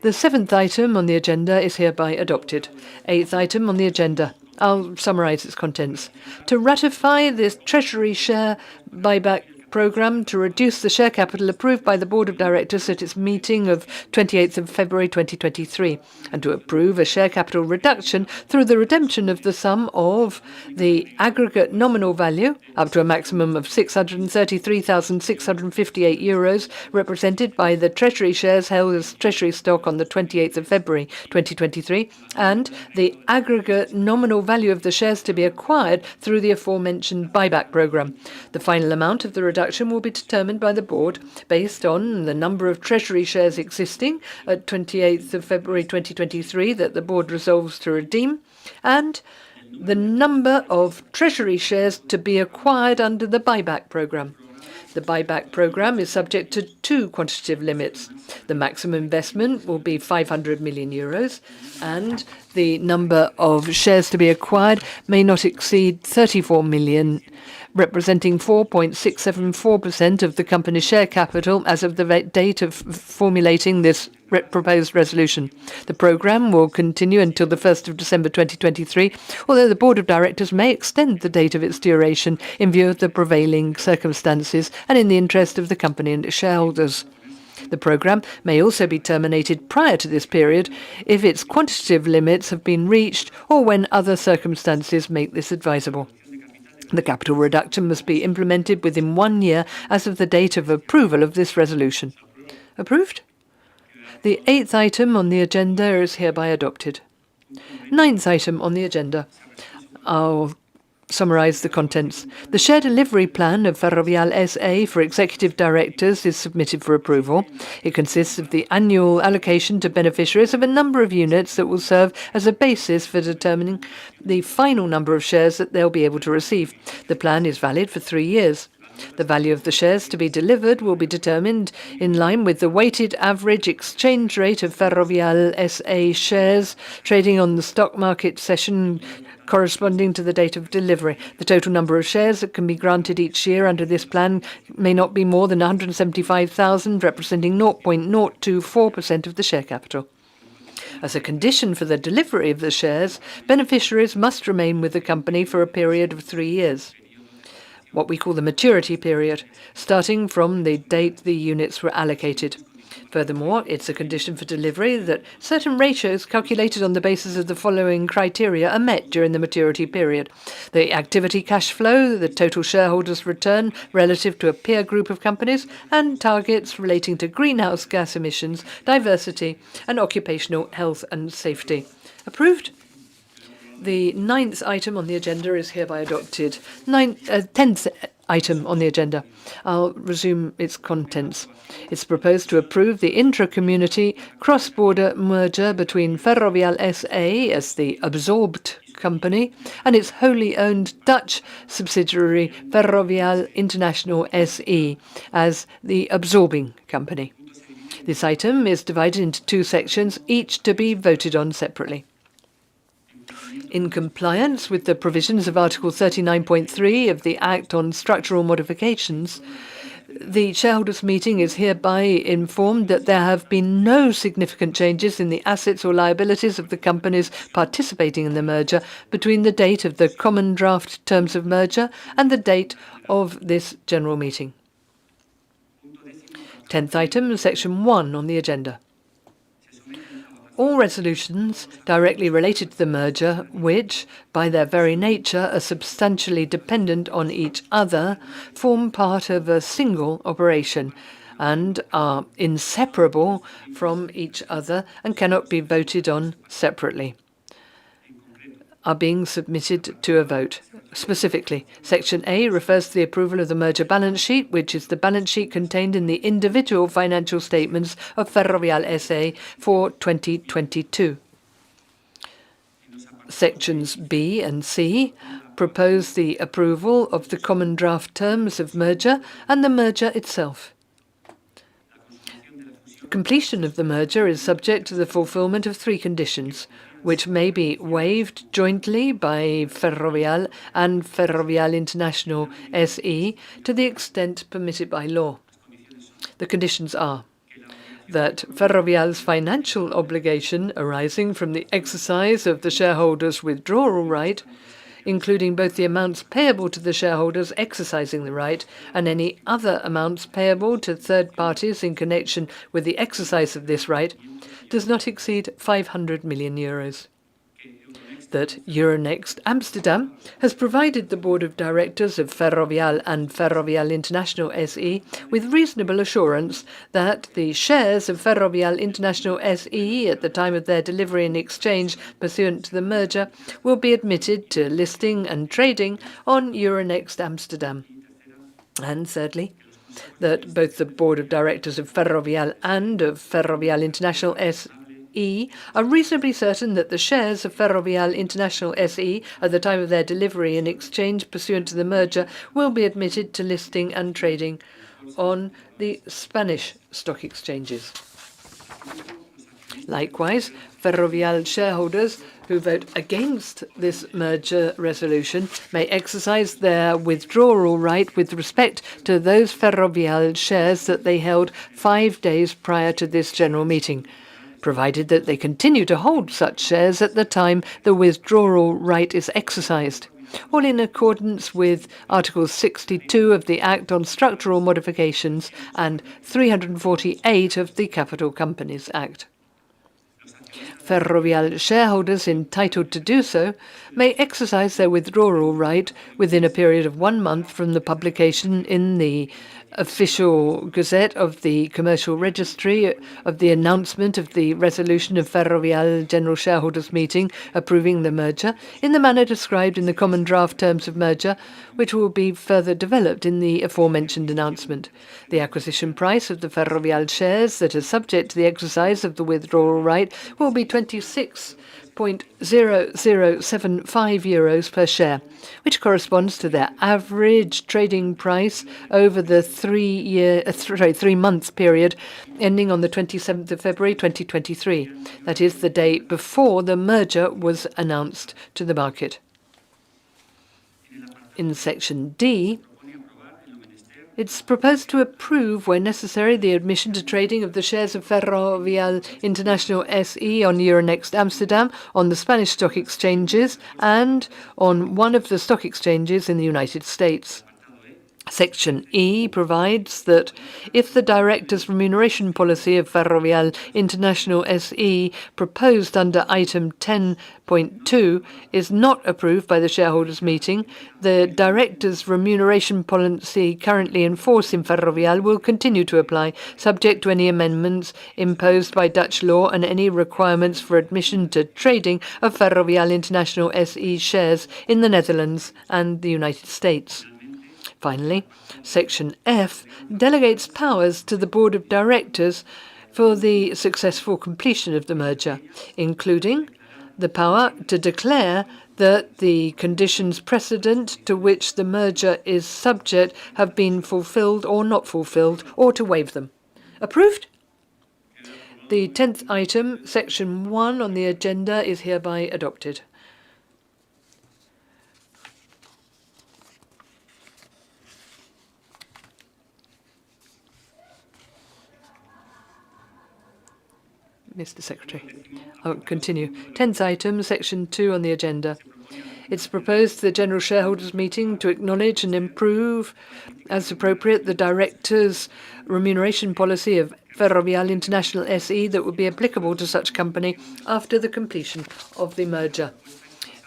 The seventh item on the agenda is hereby adopted. Eighth item on the agenda. I'll summarize its contents. To ratify the Treasury share buyback program to reduce the share capital approved by the Board of Directors at its meeting of 28th of February 2023, and to approve a share capital reduction through the redemption of the sum of the aggregate nominal value, up to a maximum of €633,658, represented by the Treasury shares held as Treasury stock on the 28th of February 2023, and the aggregate nominal value of the shares to be acquired through the aforementioned buyback program. The final amount of the reduction will be determined by the board based on the number of treasury shares existing at 28th of February 2023 that the board resolves to redeem, and the number of treasury shares to be acquired under the buyback program. The buyback program is subject to 2 quantitative limits. The maximum investment will be €500 million, and the number of shares to be acquired may not exceed 34 million, representing 4.674% of the company's share capital as of the date of formulating this proposed resolution. The program will continue until the 1st of December 2023, although the Board of Directors may extend the date of its duration in view of the prevailing circumstances and in the interest of the company and its shareholders. The program may also be terminated prior to this period if its quantitative limits have been reached or when other circumstances make this advisable. The capital reduction must be implemented within 1 year as of the date of approval of this resolution. Approved? The 8th item on the agenda is hereby adopted. 9th item on the agenda. I'll summarize the contents. The share delivery plan of Ferrovial SA for executive directors is submitted for approval. It consists of the annual allocation to beneficiaries of a number of units that will serve as a basis for determining the final number of shares that they'll be able to receive. The plan is valid for 3 years. The value of the shares to be delivered will be determined in line with the weighted average exchange rate of Ferrovial SA shares trading on the stock market session corresponding to the date of delivery. The total number of shares that can be granted each year under this plan may not be more than 175,000, representing 0.024% of the share capital. As a condition for the delivery of the shares, beneficiaries must remain with the company for a period of 3 years, what we call the maturity period, starting from the date the units were allocated. Furthermore, it's a condition for delivery that certain ratios calculated on the basis of the following criteria are met during the maturity period: the activity cash flow, the total shareholders' return relative to a peer group of companies, and targets relating to greenhouse gas emissions, diversity, and occupational health and safety. Approved? The 9th item on the agenda is hereby adopted. 10th item on the agenda. I'll resume its contents. It's proposed to approve the intra-community cross-border merger between Ferrovial SA as the absorbed company and its wholly owned Dutch subsidiary Ferrovial International SE as the absorbing company. This item is divided into 2 sections, each to be voted on separately. In compliance with the provisions of Article 39.3 of the Act on Structural Modifications, the shareholders' meeting is hereby informed that there have been no significant changes in the assets or liabilities of the companies participating in the merger between the date of the common draft terms of merger and the date of this general meeting. 10th item, section 1 on the agenda. All resolutions directly related to the merger, which, by their very nature, are substantially dependent on each other, form part of a single operation and are inseparable from each other and cannot be voted on separately, are being submitted to a vote. Specifically, Section A refers to the approval of the merger balance sheet, which is the balance sheet contained in the individual financial statements of Ferrovial SA for 2022. Sections B and C propose the approval of the common draft terms of merger and the merger itself. Completion of the merger is subject to the fulfillment of 3 conditions, which may be waived jointly by Ferrovial and Ferrovial International SE to the extent permitted by law. The conditions are that Ferrovial's financial obligation arising from the exercise of the shareholders' withdrawal right, including both the amounts payable to the shareholders exercising the right and any other amounts payable to third parties in connection with the exercise of this right, does not exceed 500 million euros. That Euronext Amsterdam has provided the board of directors of Ferrovial and Ferrovial International SE with reasonable assurance that the shares of Ferrovial International SE at the time of their delivery and exchange pursuant to the merger will be admitted to listing and trading on Euronext Amsterdam. And thirdly, that both the board of directors of Ferrovial and of Ferrovial International SE are reasonably certain that the shares of Ferrovial International SE at the time of their delivery and exchange pursuant to the merger will be admitted to listing and trading on the Spanish stock exchanges. Likewise, Ferrovial shareholders who vote against this merger resolution may exercise their withdrawal right with respect to those Ferrovial shares that they held 5 days prior to this general meeting, provided that they continue to hold such shares at the time the withdrawal right is exercised, all in accordance with Article 62 of the Act on Structural Modifications and 348 of the Capital Companies Act. Ferrovial shareholders entitled to do so may exercise their withdrawal right within a period of 1 month from the publication in the Official Gazette of the Commercial Registry of the announcement of the resolution of Ferrovial General Shareholders Meeting approving the merger in the manner described in the common draft terms of merger, which will be further developed in the aforementioned announcement. The acquisition price of the Ferrovial shares that are subject to the exercise of the withdrawal right will be 26.0075 euros per share, which corresponds to their average trading price over the 3-month period ending on the 27th of February 2023. That is the day before the merger was announced to the market. In Section D, it's proposed to approve, where necessary, the admission to trading of the shares of Ferrovial International SE on Euronext Amsterdam, on the Spanish stock exchanges, and on one of the stock exchanges in the United States. Section E provides that if the director's remuneration policy of Ferrovial International SE proposed under item 10.2 is not approved by the shareholders' meeting, the director's remuneration policy currently in force in Ferrovial will continue to apply, subject to any amendments imposed by Dutch law and any requirements for admission to trading of Ferrovial International SE shares in the Netherlands and the United States. Finally, Section F delegates powers to the Board of Directors for the successful completion of the merger, including the power to declare that the conditions precedent to which the merger is subject have been fulfilled or not fulfilled, or to waive them. Approved? The 10th item, Section 1 on the agenda, is hereby adopted. Mr. Secretary. I will continue. 10th item, Section 2 on the agenda. It's proposed to the General Shareholders Meeting to acknowledge and improve, as appropriate, the Directors' remuneration policy of Ferrovial International SE that would be applicable to such company after the completion of the merger.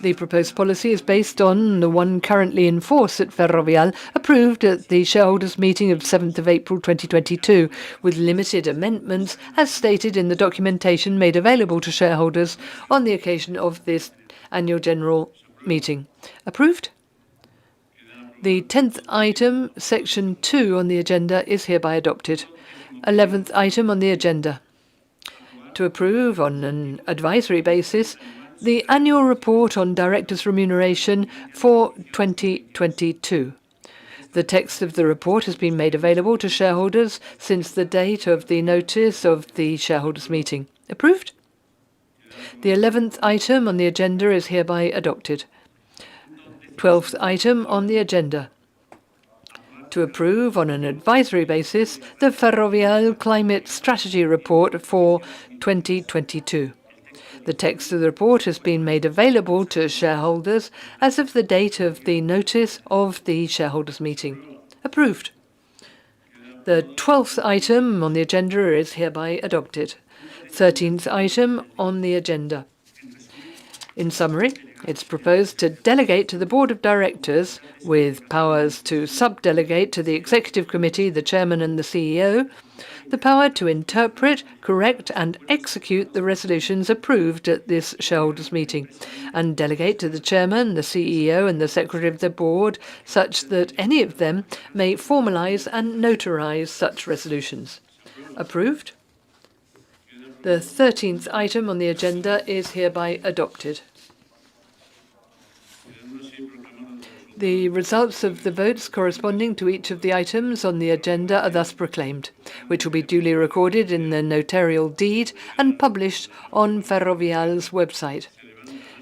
The proposed policy is based on the one currently in force at Ferrovial, approved at the shareholders' meeting of 7th of April 2022, with limited amendments as stated in the documentation made available to shareholders on the occasion of this annual general meeting. Approved? The 10th item, Section 2 on the agenda, is hereby adopted. 11th item on the agenda. To approve on an advisory basis the annual report on directors' remuneration for 2022. The text of the report has been made available to shareholders since the date of the notice of the shareholders' meeting. Approved? The 11th item on the agenda is hereby adopted. 12th item on the agenda. To approve on an advisory basis the Ferrovial Climate Strategy Report for 2022. The text of the report has been made available to shareholders as of the date of the notice of the shareholders' meeting. Approved. The 12th item on the agenda is hereby adopted. 13th item on the agenda. In summary, it's proposed to delegate to the Board of Directors, with powers to sub-delegate to the Executive Committee, the Chairman and the CEO, the power to interpret, correct and execute the resolutions approved at this shareholders' meeting, and delegate to the Chairman, the CEO and the Secretary of the Board such that any of them may formalise and notarise such resolutions. Approved? The 13th item on the agenda is hereby adopted. The results of the votes corresponding to each of the items on the agenda are thus proclaimed, which will be duly recorded in the notarial deed and published on Ferrovial's website.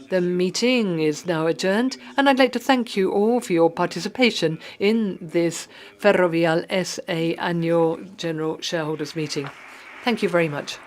The meeting is now adjourned, and I'd like to thank you all for your participation in this Ferrovial SA Annual General Shareholders Meeting. Thank you very much.